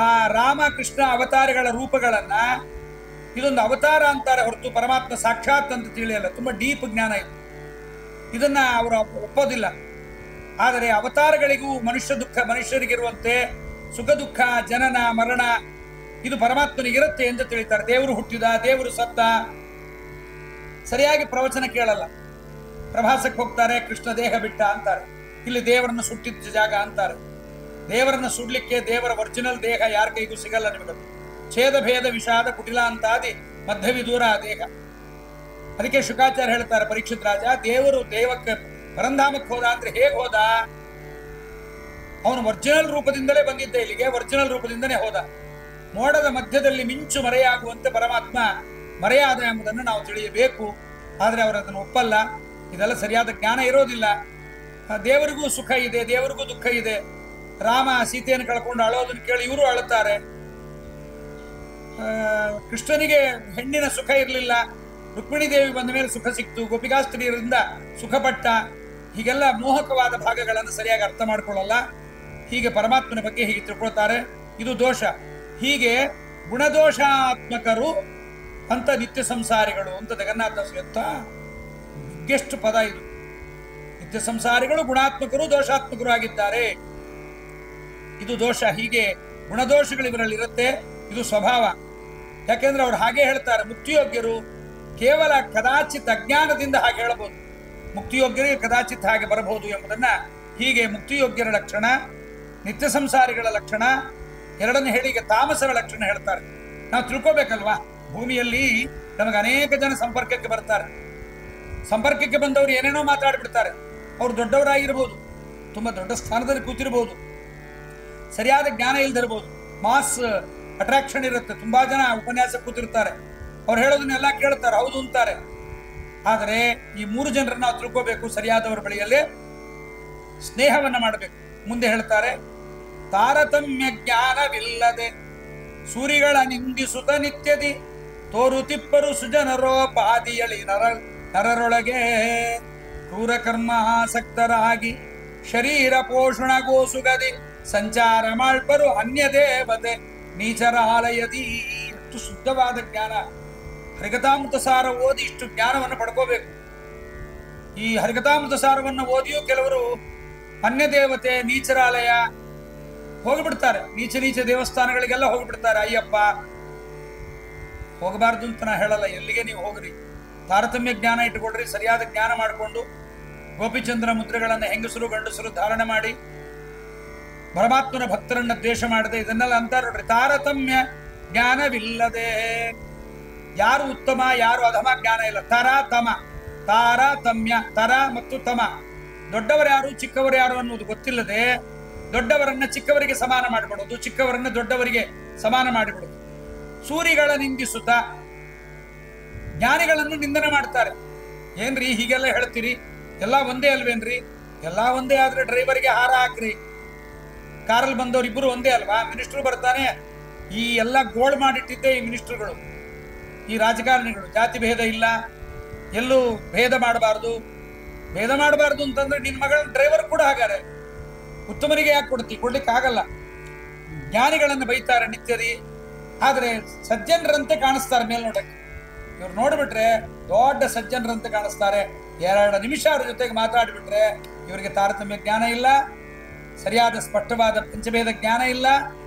ಆ ರಾಮ ಕೃಷ್ಣ ಅವತಾರಗಳ ರೂಪಗಳನ್ನ ಇದೊಂದು ಅವತಾರ ಅಂತಾರೆ ಹೊರತು ಪರಮಾತ್ಮ ಸಾಕ್ಷಾತ್ ಅಂತ ತಿಳಿಯಲ್ಲ. ತುಂಬಾ ಡೀಪ್ ಜ್ಞಾನ ಇದು. ಇದನ್ನ ಅವರು ಒಪ್ಪೋದಿಲ್ಲ. ಆದರೆ ಅವತಾರಗಳಿಗೂ ಮನುಷ್ಯ ದುಃಖ ಮನುಷ್ಯರಿಗಿರುವಂತೆ ಸುಖ ದುಃಖ ಜನನ ಮರಣ ಇದು ಪರಮಾತ್ಮನಿಗಿರುತ್ತೆ ಎಂದು ತಿಳಿತಾರೆ. ದೇವರು ಹುಟ್ಟಿದ, ದೇವರು ಸತ್ತ, ಸರಿಯಾಗಿ ಪ್ರವಚನ ಕೇಳಲ್ಲ. ಪ್ರವಾಸಕ್ಕೆ ಹೋಗ್ತಾರೆ, ಕೃಷ್ಣ ದೇಹ ಬಿಟ್ಟ ಅಂತಾರೆ. ಇಲ್ಲಿ ದೇವರನ್ನು ಸುಟ್ಟಿದ್ದ ಜಾಗ ಅಂತಾರೆ. ದೇವರನ್ನು ಸುಡ್ಲಿಕ್ಕೆ ದೇವರ ಒರಿಜಿನಲ್ ದೇಹ ಯಾರ ಕೈಗೂ ಸಿಗಲ್ಲ ನಿಮಗೆ. ಛೇದ ಭೇದ ವಿಷಾದ ಕುಟಿಲ ಅಂತಾದಿ ಮಧ್ಯವಿದೂರ ದೇಹ. ಅದಕ್ಕೆ ಶುಕಾಚಾರ್ಯ ಹೇಳ್ತಾರೆ, ಪರೀಕ್ಷಿತ್ ರಾಜ ದೇವರು ದೇವಕ್ಕೆ ಪರಂಧಾಮಕ್ಕೆ ಹೋದ ಅಂದ್ರೆ ಹೇಗೆ ಹೋದ? ಅವನು ಒರಿಜಿನಲ್ ರೂಪದಿಂದಲೇ ಬಂದಿದ್ದ ಇಲ್ಲಿಗೆ, ಒರಿಜಿನಲ್ ರೂಪದಿಂದನೇ ಹೋದ. ಮೋಡದ ಮಧ್ಯದಲ್ಲಿ ಮಿಂಚು ಮರೆಯಾಗುವಂತೆ ಪರಮಾತ್ಮ ಮರೆಯಾದ ಎಂಬುದನ್ನು ನಾವು ತಿಳಿಯಬೇಕು. ಆದ್ರೆ ಅವರು ಅದನ್ನು ಒಪ್ಪಲ್ಲ. ಇದೆಲ್ಲ ಸರಿಯಾದ ಜ್ಞಾನ ಇರೋದಿಲ್ಲ. ದೇವರಿಗೂ ಸುಖ ಇದೆ, ದೇವರಿಗೂ ದುಃಖ ಇದೆ. ರಾಮ ಸೀತೆಯನ್ನು ಕಳ್ಕೊಂಡು ಅಳೋದನ್ನು ಕೇಳಿ ಇವರು ಅಳುತ್ತಾರೆ. ಕೃಷ್ಣನಿಗೆ ಹೆಣ್ಣಿನ ಸುಖ ಇರಲಿಲ್ಲ, ರುಕ್ಮಿಣಿ ದೇವಿ ಬಂದ ಮೇಲೆ ಸುಖ ಸಿಕ್ತು, ಗೋಪಿಕಾಸ್ತ್ರೀಯರಿಂದ ಸುಖಪಟ್ಟ. ಹೀಗೆಲ್ಲ ಮೋಹಕವಾದ ಭಾಗಗಳನ್ನು ಸರಿಯಾಗಿ ಅರ್ಥ ಮಾಡ್ಕೊಳ್ಳಲ್ಲ. ಹೀಗೆ ಪರಮಾತ್ಮನ ಬಗ್ಗೆ ಹೀಗೆ ತಿಳ್ಕೊಳ್ತಾರೆ, ಇದು ದೋಷ. ಹೀಗೆ ಗುಣದೋಷಾತ್ಮಕರು ಅಂತ ನಿತ್ಯ ಸಂಸಾರಿಗಳು ಅಂತ ಜಗನ್ನಾಥದಾಸರು ಎಂತ ಎಷ್ಟು ಪದ ಇದು. ನಿತ್ಯ ಸಂಸಾರಿಗಳು ಗುಣಾತ್ಮಕರು ದೋಷಾತ್ಮಕರು ಆಗಿದ್ದಾರೆ, ಇದು ದೋಷ. ಹೀಗೆ ಗುಣದೋಷಗಳು ಇವರಲ್ಲಿ ಇರುತ್ತೆ, ಇದು ಸ್ವಭಾವ. ಯಾಕೆಂದ್ರೆ ಅವ್ರು ಹಾಗೆ ಹೇಳ್ತಾರೆ, ಮುಕ್ತಿಯೋಗ್ಯರು ಕೇವಲ ಕದಾಚಿತ್ ಅಜ್ಞಾನದಿಂದ ಹಾಗೆ ಹೇಳಬಹುದು, ಮುಕ್ತಿಯೋಗ್ಯರಿಗೆ ಕದಾಚಿತ್ ಹಾಗೆ ಬರಬಹುದು ಎಂಬುದನ್ನ ಹೀಗೆ ಮುಕ್ತಿಯೋಗ್ಯರ ಲಕ್ಷಣ, ನಿತ್ಯ ಸಂಸಾರಿಗಳ ಲಕ್ಷಣ, ಎರಡನೇ ಹೇಳಿಗೆ ತಾಮಸರ ಲಕ್ಷಣ ಹೇಳ್ತಾರೆ. ನಾವು ತಿಳ್ಕೋಬೇಕಲ್ವಾ, ಭೂಮಿಯಲ್ಲಿ ನಮಗೆ ಅನೇಕ ಜನ ಸಂಪರ್ಕಕ್ಕೆ ಬರ್ತಾರೆ. ಸಂಪರ್ಕಕ್ಕೆ ಬಂದವರು ಏನೇನೋ ಮಾತಾಡ್ಬಿಡ್ತಾರೆ. ಅವ್ರು ದೊಡ್ಡವರಾಗಿರ್ಬೋದು, ತುಂಬಾ ದೊಡ್ಡ ಸ್ಥಾನದಲ್ಲಿ ಕೂತಿರ್ಬೋದು, ಸರಿಯಾದ ಜ್ಞಾನ ಇಲ್ದಿರ್ಬೋದು, ಮಾಸ್ ಅಟ್ರಾಕ್ಷನ್ ಇರುತ್ತೆ. ತುಂಬಾ ಜನ ಉಪನ್ಯಾಸ ಕೂತಿರ್ತಾರೆ, ಅವ್ರು ಹೇಳೋದನ್ನೆಲ್ಲ ಕೇಳ್ತಾರೆ, ಹೌದು ಅಂತಾರೆ. ಆದರೆ ಈ 3 ಜನರನ್ನ ನಾವು ತಿಳ್ಕೋಬೇಕು, ಸರಿಯಾದವರ ಬಳಿಯಲ್ಲೇ ಸ್ನೇಹವನ್ನ ಮಾಡಬೇಕು. ಮುಂದೆ ಹೇಳ್ತಾರೆ, ತಾರತಮ್ಯ ಜ್ಞಾನವಿಲ್ಲದೆ ಸೂರಿಗಳ ನಿಂದಿಸುತ್ತ ನಿತ್ಯದಿ ತೋರುತಿಪ್ಪರು ಸುಜನರೋ ಪಾದಿಯಳಿ ನರರೊಳಗೆ ಕ್ರೂರ ಕರ್ಮ ಆಸಕ್ತರಾಗಿ ಶರೀರ ಪೋಷಣಗೋಸುಗದಿ ಸಂಚಾರ ಮಾಡ್ಪರು ಅನ್ಯ ದೇವತೆ ನೀಚರ ಆಲಯದಿ. ಎಷ್ಟು ಶುದ್ಧವಾದ ಜ್ಞಾನ! ಹರಿಕಥಾಮೃತ ಸಾರ ಓದಿ ಇಷ್ಟು ಜ್ಞಾನವನ್ನು ಪಡ್ಕೋಬೇಕು. ಈ ಹರಿಕಥಾಮೃತ ಸಾರವನ್ನು ಓದಿಯೂ ಕೆಲವರು ಅನ್ಯ ದೇವತೆ ನೀಚರಾಲಯ ಹೋಗಿಬಿಡ್ತಾರೆ. ನೀಚ ದೇವಸ್ಥಾನಗಳಿಗೆಲ್ಲ ಹೋಗಿಬಿಡ್ತಾರೆ. ಅಯ್ಯಪ್ಪ, ಹೋಗಬಾರ್ದು ಅಂತ ನಾ ಹೇಳಲ್ಲ, ಎಲ್ಲಿಗೆ ನೀವು ಹೋಗ್ರಿ, ತಾರತಮ್ಯ ಜ್ಞಾನ ಇಟ್ಟುಕೊಡ್ರಿ. ಸರಿಯಾದ ಜ್ಞಾನ ಮಾಡಿಕೊಂಡು ಗೋಪಿಚಂದ್ರ ಮುದ್ರೆಗಳನ್ನು ಹೆಂಗಸರು ಗಂಡಸರು ಧಾರಣೆ ಮಾಡಿ ಪರಮಾತ್ಮನ ಭಕ್ತರನ್ನ ದ್ವೇಷ ಮಾಡದೆ ಇದನ್ನೆಲ್ಲ ಅಂತಾರೆ ನೋಡ್ರಿ. ತಾರತಮ್ಯ ಜ್ಞಾನವಿಲ್ಲದೆ ಯಾರು ಉತ್ತಮ ಯಾರು ಅಧಮ ಜ್ಞಾನ ಇಲ್ಲ. ತಾರತಮ್ಯ, ತರ ಮತ್ತು ತಮ, ದೊಡ್ಡವರು ಯಾರು ಚಿಕ್ಕವರು ಯಾರು ಅನ್ನೋದು ಗೊತ್ತಿಲ್ಲದೆ ದೊಡ್ಡವರನ್ನ ಚಿಕ್ಕವರಿಗೆ ಸಮಾನ ಮಾಡಿಬಿಡೋದು, ಚಿಕ್ಕವರನ್ನ ದೊಡ್ಡವರಿಗೆ ಸಮಾನ ಮಾಡಿಬಿಡೋದು. ಸೂರಿಗಳ ನಿಂದಿಸುತ್ತ ಜ್ಞಾನಿಗಳನ್ನು ನಿಂದನೆ ಮಾಡ್ತಾರೆ. ಏನ್ರಿ ಹೀಗೆಲ್ಲ ಹೇಳ್ತೀರಿ, ಎಲ್ಲ ಒಂದೇ ಅಲ್ವೇನ್ರಿ? ಎಲ್ಲ ಒಂದೇ ಆದ್ರೆ ಡ್ರೈವರ್ಗೆ ಹಾರ ಹಾಕ್ರಿ. ಕಾರಲ್ಲಿ ಬಂದವ್ರು ಇಬ್ರು ಒಂದೇ ಅಲ್ವಾ? ಮಿನಿಸ್ಟ್ರು ಬರ್ತಾನೆ, ಈ ಎಲ್ಲ ಗೋಳ್ ಮಾಡಿಟ್ಟಿದ್ದೆ ಈ ಮಿನಿಸ್ಟ್ರುಗಳು, ಈ ರಾಜಕಾರಣಿಗಳು. ಜಾತಿ ಭೇದ ಇಲ್ಲ, ಎಲ್ಲೂ ಭೇದ ಮಾಡಬಾರ್ದು. ಭೇದ ಮಾಡಬಾರ್ದು ಅಂತಂದ್ರೆ ನಿನ್ ಮಗಳ ಡ್ರೈವರ್ ಕೂಡ ಹಾಗಾರೆ ಉತ್ತಮನಿಗೆ ಯಾಕೆ ಕೊಡ್ಲಿಕ್ಕೆ ಆಗಲ್ಲ. ಜ್ಞಾನಿಗಳನ್ನು ಬೈತಾರೆ ನಿತ್ಯದಿ, ಆದ್ರೆ ಸಜ್ಜನರಂತೆ ಕಾಣಿಸ್ತಾರೆ ಮೇಲ್ನೋಟಕ್ಕೆ. ಇವ್ರು ನೋಡ್ಬಿಟ್ರೆ ದೊಡ್ಡ ಸಜ್ಜನರಂತೆ ಕಾಣಿಸ್ತಾರೆ. 2 ನಿಮಿಷ ಅವ್ರ ಜೊತೆಗೆ ಮಾತಾಡ್ಬಿಟ್ರೆ ಇವರಿಗೆ ತಾರತಮ್ಯ ಜ್ಞಾನ ಇಲ್ಲ, ಸರಿಯಾದ ಸ್ಪಷ್ಟವಾದ ಪಂಚಭೇದ ಜ್ಞಾನ ಇಲ್ಲ,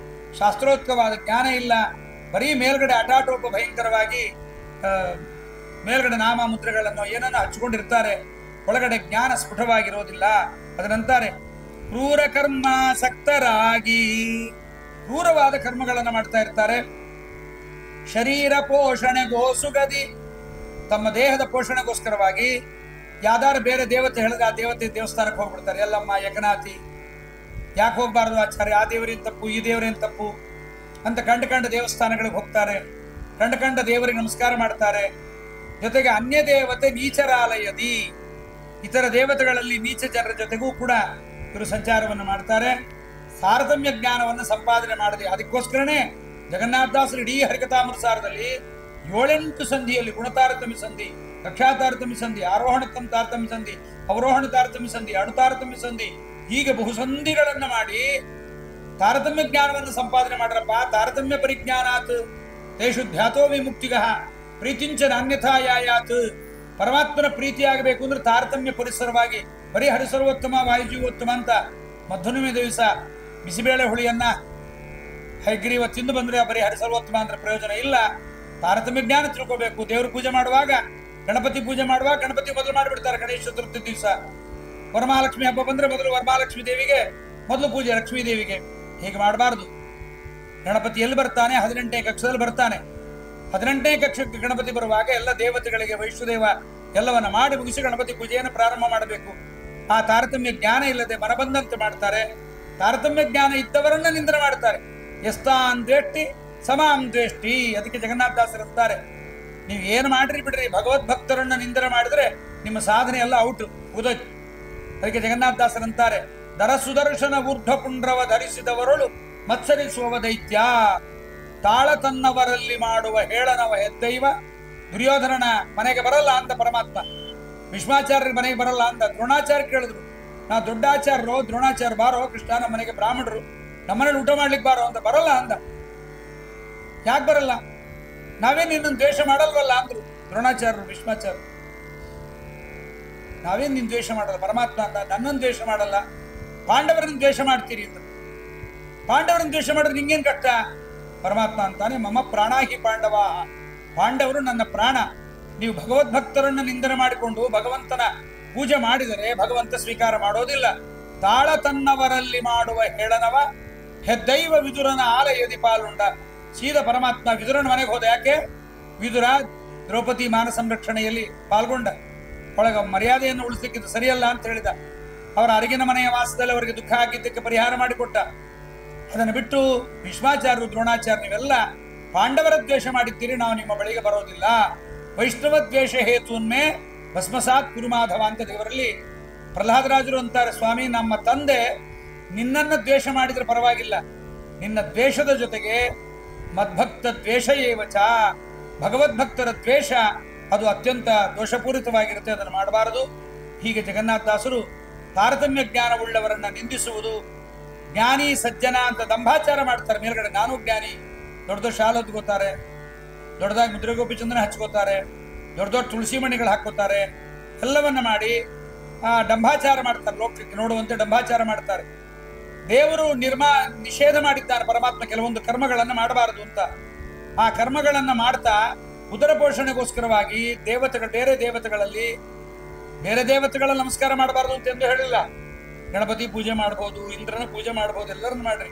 ಶಾಸ್ತ್ರೋಕ್ತವಾದ ಜ್ಞಾನ ಇಲ್ಲ. ಬರೀ ಮೇಲ್ಗಡೆ ಅಟಾಟೋಪ ಭಯಂಕರವಾಗಿ ಮೇಲ್ಗಡೆ ನಾಮ ಮುದ್ರೆಗಳನ್ನು ಏನನ್ನ ಹಚ್ಕೊಂಡಿರ್ತಾರೆ, ಒಳಗಡೆ ಜ್ಞಾನ ಸ್ಫುಟವಾಗಿರೋದಿಲ್ಲ. ಅದರಂತಾರೆ ಕ್ರೂರ ಕರ್ಮಾಸಕ್ತರಾಗಿ ಕ್ರೂರವಾದ ಕರ್ಮಗಳನ್ನು ಮಾಡ್ತಾ ಇರ್ತಾರೆ. ಶರೀರ ಪೋಷಣೆಗೋಸುಗದಿ, ತಮ್ಮ ದೇಹದ ಪೋಷಣೆಗೋಸ್ಕರವಾಗಿ ಯಾವ್ದಾರು ಬೇರೆ ದೇವತೆ ಹೇಳಿದ್ರೆ ಆ ದೇವಸ್ಥಾನಕ್ಕೆ ಹೋಗ್ಬಿಡ್ತಾರೆ. ಎಲ್ಲಮ್ಮ ಏಕನಾಥಿ, ಯಾಕೆ ಹೋಗ್ಬಾರ್ದು ಆಚಾರ್ಯ? ಆ ದೇವರೇನು ತಪ್ಪು, ಈ ದೇವರೇನು ತಪ್ಪು ಅಂತ ಕಂಡ ದೇವಸ್ಥಾನಗಳಿಗೆ ಹೋಗ್ತಾರೆ. ಕಂಡ ದೇವರಿಗೆ ನಮಸ್ಕಾರ ಮಾಡ್ತಾರೆ. ಜೊತೆಗೆ ಅನ್ಯ ದೇವತೆ ನೀಚರಾಲಯದಿ, ಇತರ ದೇವತೆಗಳಲ್ಲಿ ನೀಚ ಜನರ ಜೊತೆಗೂ ಕೂಡ ಇವರು ಸಂಚಾರವನ್ನು ಮಾಡ್ತಾರೆ. ತಾರತಮ್ಯ ಜ್ಞಾನವನ್ನು ಸಂಪಾದನೆ ಮಾಡಿದೆ. ಅದಕ್ಕೋಸ್ಕರನೇ ಜಗನ್ನಾಥದಾಸರು ಇಡೀ ಹರಿಕಥಾಮೃತ ಸಾರದಲ್ಲಿ 7-8 ಸಂಧಿಯಲ್ಲಿ ಗುಣತಾರತಮ್ಯ ಸಂಧಿ, ಕಕ್ಷಾ ತಾರತಮ್ಯ ಸಂಧಿ, ಆರೋಹಣ ತಾರತಮ್ಯ ಸಂಧಿ, ಅವರೋಹಣ ತಾರತಮ್ಯ ಸಂಧಿ, ಅಣುತಾರತಮ್ಯ ಸಂಧಿ, ಹೀಗೆ ಬಹುಸಂಧಿಗಳನ್ನ ಮಾಡಿ ತಾರತಮ್ಯ ಜ್ಞಾನವನ್ನು ಸಂಪಾದನೆ ಮಾಡ್ರಪ್ಪ. ತಾರತಮ್ಯ ಪರಿಜ್ಞಾನಾತ್ ತೇಷು ಧ್ಯಾತೋ ವಿಮುಕ್ತಿಗಃ ಪ್ರೀತಿಂಚ ನಾನ್ಯಥಾ ಯಾಯಾತ್. ಪರಮಾತ್ಮನ ಪ್ರೀತಿಯಾಗಬೇಕು ಅಂದ್ರೆ ತಾರತಮ್ಯ ಪರಿಸರವಾಗಿ, ಬರೀ ಹರಿಸರ್ವೋತ್ತಮ ವಾಯುಜೀವೋತ್ತಮ ಅಂತ ಮಧ್ವನಿಮೆ ದಿವಸ ಬಿಸಿಬೇಳೆ ಹುಳಿಯನ್ನ ಹೈಗ್ರೀವ ತಿಂದು ಬಂದ್ರೆ ಬರೀ ಹರಿಸರ್ವೋತ್ತಮ ಅಂದ್ರೆ ಪ್ರಯೋಜನ ಇಲ್ಲ. ತಾರತಮ್ಯ ಜ್ಞಾನ ತಿಳ್ಕೋಬೇಕು. ದೇವರು ಪೂಜೆ ಮಾಡುವಾಗ, ಗಣಪತಿ ಪೂಜೆ ಮಾಡುವಾಗ ಗಣಪತಿ ಮೊದಲು ಮಾಡಿಬಿಡ್ತಾರೆ. ಗಣೇಶ ಚತುರ್ಥಿ ದಿವಸ ವರಮಹಾಲಕ್ಷ್ಮಿ ಹಬ್ಬ ಬಂದ್ರೆ ಮೊದಲು ವರಮಹಾಲಕ್ಷ್ಮಿ ದೇವಿಗೆ ಮೊದಲು ಪೂಜೆ, ಲಕ್ಷ್ಮೀ ದೇವಿಗೆ. ಹೀಗೆ ಮಾಡಬಾರ್ದು. ಗಣಪತಿ ಎಲ್ಲಿ ಬರ್ತಾನೆ? 18ನೇ ಕಕ್ಷದಲ್ಲಿ ಬರ್ತಾನೆ. 18ನೇ ಕಕ್ಷಕ್ಕೆ ಗಣಪತಿ ಬರುವಾಗ ಎಲ್ಲ ದೇವತೆಗಳಿಗೆ ವೈಷ್ಣುದೇವ ಎಲ್ಲವನ್ನ ಮಾಡಿ ಮುಗಿಸಿ ಗಣಪತಿ ಪೂಜೆಯನ್ನು ಪ್ರಾರಂಭ ಮಾಡಬೇಕು. ಆ ತಾರತಮ್ಯ ಜ್ಞಾನ ಇಲ್ಲದೆ ಮನಬಂದಂತೆ ಮಾಡ್ತಾರೆ. ತಾರತಮ್ಯ ಜ್ಞಾನ ಇದ್ದವರನ್ನ ನಿಂದನೆ ಮಾಡ್ತಾರೆ. ಎಸ್ತಾನ್ ದ್ವೇಷ್ಟಿ ಸಮಾಂ ದ್ವೇಷ್ಟಿ. ಅದಕ್ಕೆ ಜಗನ್ನಾಥದಾಸರಂತಾರೆ, ನೀವು ಏನು ಮಾಡ್ರಿ ಬಿಡ್ರಿ, ಭಗವದ್ಭಕ್ತರನ್ನ ನಿಂದನೆ ಮಾಡಿದ್ರೆ ನಿಮ್ಮ ಸಾಧನೆ ಎಲ್ಲ ಔಟ್, ಉದೋಯ್ತು. ಅದಕ್ಕೆ ಜಗನ್ನಾಥದಾಸರಂತಾರೆ, ದರ ಸುದರ್ಶನ ಊರ್ಧ್ವ ಪುಂಡ್ರವ ಧರಿಸಿದವರಳು ಮತ್ಸರಿಸುವ ದೈತ್ಯ, ತಾಳ ತನ್ನವರಲ್ಲಿ ಮಾಡುವ ಹೇಳನವ ಹೆದ್ದೈವ. ದುರ್ಯೋಧನನ ಮನೆಗೆ ಬರಲ್ಲ ಅಂತ ಪರಮಾತ್ಮ, ಭೀಷ್ಮಾಚಾರ್ಯರ ಮನೆಗೆ ಬರಲ್ಲ ಅಂತ ದ್ರೋಣಾಚಾರ್ಯ ಕೇಳಿದ್ರು. ನಾ ದೊಡ್ಡಾಚಾರ್ಯರು, ದ್ರೋಣಾಚಾರ್ಯ ಬಾರೋ ಕೃಷ್ಣ, ನಮ್ಮ ಮನೆಗೆ ಬ್ರಾಹ್ಮಣರು, ನಮ್ಮನೇಲಿ ಊಟ ಮಾಡ್ಲಿಕ್ಕೆ ಬಾರೋ ಅಂತ. ಬರಲ್ಲ ಅಂದ. ಯಾಕೆ ಬರಲ್ಲ? ನಾವೇನ್ ನಿನ್ನನ್ನು ದ್ವೇಷ ಮಾಡಲ್ವಲ್ಲ ಅಂದ್ರು ದ್ರೋಣಾಚಾರ್ಯರು ಭೀಷ್ಮಾಚಾರ್ಯರು. ನಾವೇನ್ ನಿನ್ ದ್ವೇಷ ಮಾಡಲ್ಲ, ಪರಮಾತ್ಮ ಅಂತ ನನ್ನನ್ನು ದ್ವೇಷ ಮಾಡಲ್ಲ, ಪಾಂಡವರನ್ನು ದ್ವೇಷ ಮಾಡ್ತೀರಿ ಅಂತ. ಪಾಂಡವರನ್ನು ದ್ವೇಷ ಮಾಡಿದ್ರೆ ನಿಂಗೇನ್ ಕಷ್ಟ? ಪರಮಾತ್ಮ ಅಂತಾನೆ, ಮಮ ಪ್ರಾಣಾಹಿ ಪಾಂಡವ, ಪಾಂಡವರು ನನ್ನ ಪ್ರಾಣ. ನೀವು ಭಗವದ್ಭಕ್ತರನ್ನು ನಿಂದನೆ ಮಾಡಿಕೊಂಡು ಭಗವಂತನ ಪೂಜೆ ಮಾಡಿದರೆ ಭಗವಂತ ಸ್ವೀಕಾರ ಮಾಡೋದಿಲ್ಲ. ತಾಳ ತನ್ನವರಲ್ಲಿ ಮಾಡುವ ಹೇಳನವ ಹೆದ್ದೈವ ವಿದುರನ ಆಲಯದಿ ಪಾಲುಂಡ. ಸೀದ ಪರಮಾತ್ಮ ವಿದುರನ ಮನೆಗೆ ಹೋದ. ಯಾಕೆ? ವಿದುರ ದ್ರೌಪದಿ ಮಾನ ಸಂರಕ್ಷಣೆಯಲ್ಲಿ ಪಾಲ್ಗೊಂಡ. ಒಳಗ ಮರ್ಯಾದೆಯನ್ನು ಉಳಿಸಲಿಕ್ಕಿದ್ದು ಸರಿಯಲ್ಲ ಅಂತ ಹೇಳಿದ. ಅವರ ಅರಿಗಿನ ಮನೆಯ ವಾಸದಲ್ಲಿ ಅವರಿಗೆ ದುಃಖ ಆಗಿದ್ದಕ್ಕೆ ಪರಿಹಾರ ಮಾಡಿಕೊಟ್ಟ. ಅದನ್ನು ಬಿಟ್ಟು ಭೀಷ್ಮಾಚಾರ್ಯರು, ದ್ರೋಣಾಚಾರ್ಯ ನೀವೆಲ್ಲ ಪಾಂಡವರ ದ್ವೇಷ ಮಾಡಿದ್ದೀರಿ, ನಾವು ನಿಮ್ಮ ಬಳಿಗೆ ಬರೋದಿಲ್ಲ. ವೈಷ್ಣವ ದ್ವೇಷ ಹೇತುನ್ಮೇ ಭಸ್ಮಸಾತ್ ಕುರುಮಾಧವ ಅಂತ ದೇವರಲ್ಲಿ ಪ್ರಹ್ಲಾದರಾಜರು ಅಂತಾರೆ, ಸ್ವಾಮಿ ನಮ್ಮ ತಂದೆ ನಿನ್ನನ್ನ ದ್ವೇಷ ಮಾಡಿದ್ರೆ ಪರವಾಗಿಲ್ಲ, ನಿನ್ನ ದ್ವೇಷದ ಜೊತೆಗೆ ಮದ್ಭಕ್ತ ದ್ವೇಷ ಏವಚ, ಭಗವದ್ಭಕ್ತರ ದ್ವೇಷ ಅದು ಅತ್ಯಂತ ದೋಷಪೂರಿತವಾಗಿರುತ್ತೆ, ಅದನ್ನು ಮಾಡಬಾರದು. ಹೀಗೆ ಜಗನ್ನಾಥದಾಸರು ತಾರತಮ್ಯ ಜ್ಞಾನವುಳ್ಳವರನ್ನ ನಿಂದಿಸುವುದು, ಜ್ಞಾನಿ ಸಜ್ಜನ ಅಂತ ದಂಭಾಚಾರ ಮಾಡ್ತಾರೆ. ಮೇಲ್ಗಡೆ ನಾನು ಜ್ಞಾನಿ, ದೊಡ್ಡ ದೊಡ್ಡ ಶಾಲೆ ಹೊತ್ಕೋತಾರೆ, ದೊಡ್ಡದಾಗಿ ಮುದ್ರೆಗೋಪಿಚಂದ್ರನ ಹಚ್ಕೋತಾರೆ, ದೊಡ್ಡ ದೊಡ್ಡ ತುಳಸಿ ಮಣಿಗಳು ಹಾಕೋತಾರೆ, ಎಲ್ಲವನ್ನ ಮಾಡಿ ಡಂಭಾಚಾರ ಮಾಡ್ತಾರೆ. ಲೋಕಕ್ಕೆ ನೋಡುವಂತೆ ಡಂಭಾಚಾರ ಮಾಡ್ತಾರೆ. ದೇವರು ನಿಷೇಧ ಮಾಡಿದ್ದಾನೆ ಪರಮಾತ್ಮ ಕೆಲವೊಂದು ಕರ್ಮಗಳನ್ನು ಮಾಡಬಾರದು ಅಂತ. ಆ ಕರ್ಮಗಳನ್ನ ಮಾಡ್ತಾ ಉದರ ಪೋಷಣೆಗೋಸ್ಕರವಾಗಿ ಬೇರೆ ದೇವತೆಗಳಲ್ಲಿ ಬೇರೆ ದೇವತೆಗಳ ನಮಸ್ಕಾರ ಮಾಡಬಾರದು ಅಂತ ಎಂದು ಹೇಳಿಲ್ಲ. ಗಣಪತಿ ಪೂಜೆ ಮಾಡಬಹುದು, ಇಂದ್ರನ ಪೂಜೆ ಮಾಡಬಹುದು, ಎಲ್ಲರನ್ನು ಮಾಡ್ರಿ.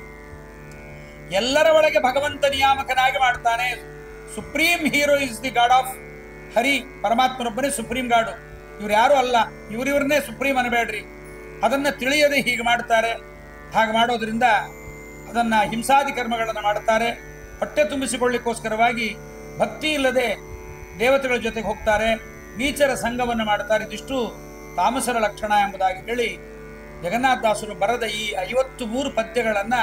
ಎಲ್ಲರ ಒಳಗೆ ಭಗವಂತ ನಿಯಾಮಕನಾಗಿ ಮಾಡ್ತಾನೆ. Supreme hero is the God of Hari. ಪರಮಾತ್ಮನೊಬ್ಬನೇ ಸುಪ್ರೀಂ ಗಾಡು, ಇವ್ರು ಯಾರು ಅಲ್ಲ. ಇವ್ರನ್ನೇ ಸುಪ್ರೀಂ ಅನ್ಬೇಡ್ರಿ. ಅದನ್ನ ತಿಳಿಯದೆ ಹೀಗೆ ಮಾಡ್ತಾರೆ. ಹಾಗೆ ಮಾಡೋದ್ರಿಂದ ಅದನ್ನ ಹಿಂಸಾದಿ ಕರ್ಮಗಳನ್ನು ಮಾಡ್ತಾರೆ. ಹೊಟ್ಟೆ ತುಂಬಿಸಿಕೊಳ್ಳಿಕ್ಕೋಸ್ಕರವಾಗಿ ಭಕ್ತಿ ಇಲ್ಲದೆ ದೇವತೆಗಳ ಜೊತೆಗೆ ಹೋಗ್ತಾರೆ. ನೀಚರ ಸಂಘವನ್ನು ಮಾಡ್ತಾರೆ. ಇದಿಷ್ಟು ತಾಮಸರ ಲಕ್ಷಣ ಎಂಬುದಾಗಿ ಹೇಳಿ ಜಗನ್ನಾಥದಾಸರು ಬರೆದ ಈ 53 ಪದ್ಯಗಳನ್ನ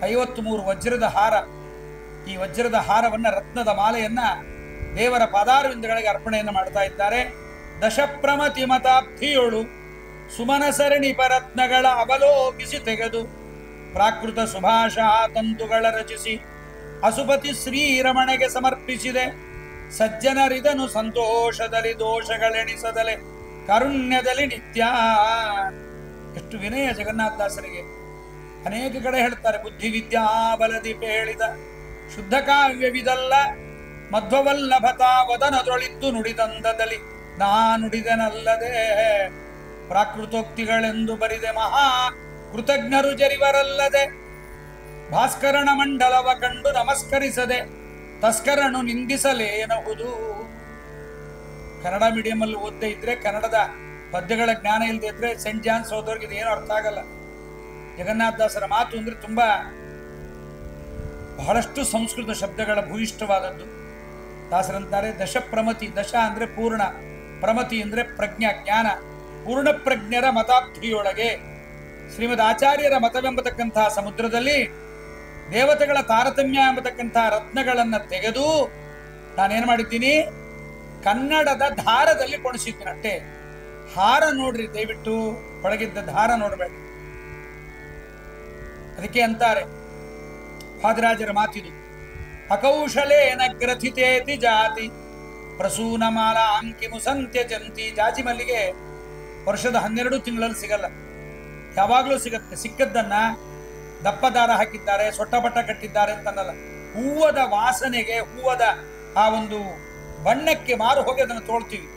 53 ವಜ್ರದ ಹಾರ, ಈ ವಜ್ರದ ಹಾರವನ್ನ, ರತ್ನದ ಮಾಲೆಯನ್ನ ದೇವರ ಪಾದಾರವಿಂದಗಳಿಗೆ ಅರ್ಪಣೆಯನ್ನು ಮಾಡ್ತಾ ಇದ್ದಾರೆ. ದಶಪ್ರಮತಿ ಮತಾಬ್ಧಿಯೋಳು ಸುಮನಸರಣಿ ಪರತ್ನಗಳ ಅವಲೋಕಿಸಿ ತೆಗೆದು ಪ್ರಾಕೃತ ಸುಭಾಷಾ ತಂತುಗಳ ರಚಿಸಿ ಅಸುಪತಿ ಶ್ರೀರಮಣೆಗೆ ಸಮರ್ಪಿಸಿದೆ. ಸಜ್ಜನರಿದನು ಸಂತೋಷದಲ್ಲಿ ದೋಷಗಳೆಣಿಸದಲೆ ಕಾರುಣ್ಯದಲ್ಲಿ ನಿತ್ಯ. ಎಷ್ಟು ವಿನಯ ಜಗನ್ನಾಥದಾಸರಿಗೆ. ಅನೇಕ ಕಡೆ ಹೇಳ್ತಾರೆ, ಬುದ್ಧಿ ವಿದ್ಯಾ ಬಲದಿ ಹೇಳಿದ ಶುದ್ಧ ಕಾವ್ಯವಿದಲ್ಲ ಮಧ್ವವಲ್ಲಭತಾ ವದನದೊಳಿದ್ದು ನುಡಿದಂದದಲ್ಲಿ ನಾ ನುಡಿದನಲ್ಲದೆ. ಪ್ರಾಕೃತೋಕ್ತಿಗಳೆಂದು ಬರಿದೆ ಮಹಾ ಕೃತಜ್ಞರು ಜರಿವರಲ್ಲದೆ. ಭಾಸ್ಕರನ ಮಂಡಲವ ಕಂಡು ನಮಸ್ಕರಿಸದೆ ತಸ್ಕರನು ನಿಂದಿಸಲೇನಹುದು. ಕನ್ನಡ ಮೀಡಿಯಂ ಅಲ್ಲಿ ಓದದೇ ಇದ್ರೆ, ಕನ್ನಡದ ಪದ್ಯಗಳ ಜ್ಞಾನ ಇಲ್ಲದೆ ಇದ್ರೆ ಸೆಂಟ್ ಜಾನ್ಸ್ ಹೋದವ್ರಿಗೆ ಇದೇನು ಅರ್ಥ ಆಗಲ್ಲ. ಜಗನ್ನಾಥದಾಸರ ಮಾತು ಅಂದ್ರೆ ತುಂಬಾ ಬಹಳಷ್ಟು ಸಂಸ್ಕೃತ ಶಬ್ದಗಳ ಭೂಯಿಷ್ಠವಾದದ್ದು. ದಾಸರಂತಾರೆ, ದಶಪ್ರಮತಿ, ದಶ ಅಂದ್ರೆ ಪೂರ್ಣ, ಪ್ರಮತಿ ಅಂದ್ರೆ ಪ್ರಜ್ಞಾ, ಜ್ಞಾನ. ಪೂರ್ಣ ಪ್ರಜ್ಞರ ಮತಾಬ್ಧಿಯೊಳಗೆ ಶ್ರೀಮದ್ ಆಚಾರ್ಯರ ಮತವೆಂಬತಕ್ಕಂತಹ ಸಮುದ್ರದಲ್ಲಿ ದೇವತೆಗಳ ತಾರತಮ್ಯ ಎಂಬತಕ್ಕಂತಹ ರತ್ನಗಳನ್ನ ತೆಗೆದು ನಾನೇನ್ ಮಾಡಿದ್ದೀನಿ, ಕನ್ನಡದ ದಾರದಲ್ಲಿ ಕೊಣಿಸಿದ್ದೀನಿ ಅಷ್ಟೇ. ಹಾರ ನೋಡ್ರಿ, ದಯವಿಟ್ಟು ಒಳಗಿದ್ದ ದಾರ ನೋಡ್ಬೇಡಿ. ಅದಕ್ಕೆ ಅಂತಾರೆ ವಾದಿರಾಜರ ಮಾತಿದು, ಅಕೌಶಲೇನ ಗ್ರಥಿತೇತಿ ಜಾತಿ ಪ್ರಸೂನ ಮಾಲಾ ಅಂಕಿ ಮುಸಂತ್ಯ ಜಂತಿ. ಜಾಜಿ ಮಲ್ಲಿಗೆ ವರ್ಷದ 12 ತಿಂಗಳಲ್ಲಿ ಸಿಗಲ್ಲ, ಯಾವಾಗ್ಲೂ ಸಿಗತ್ತೆ. ಸಿಕ್ಕದ್ದನ್ನ ದಪ್ಪ ದಾರ ಹಾಕಿದ್ದಾರೆ, ಸೊಟ್ಟಪಟ್ಟ ಕಟ್ಟಿದ್ದಾರೆ ಅಂತನ್ನಲ್ಲ. ಹೂವದ ವಾಸನೆಗೆ, ಹೂವದ ಆ ಒಂದು ಬಣ್ಣಕ್ಕೆ ಮಾರು ಹೋಗಿ ಅದನ್ನು ತೋಳ್ತೀವಿ.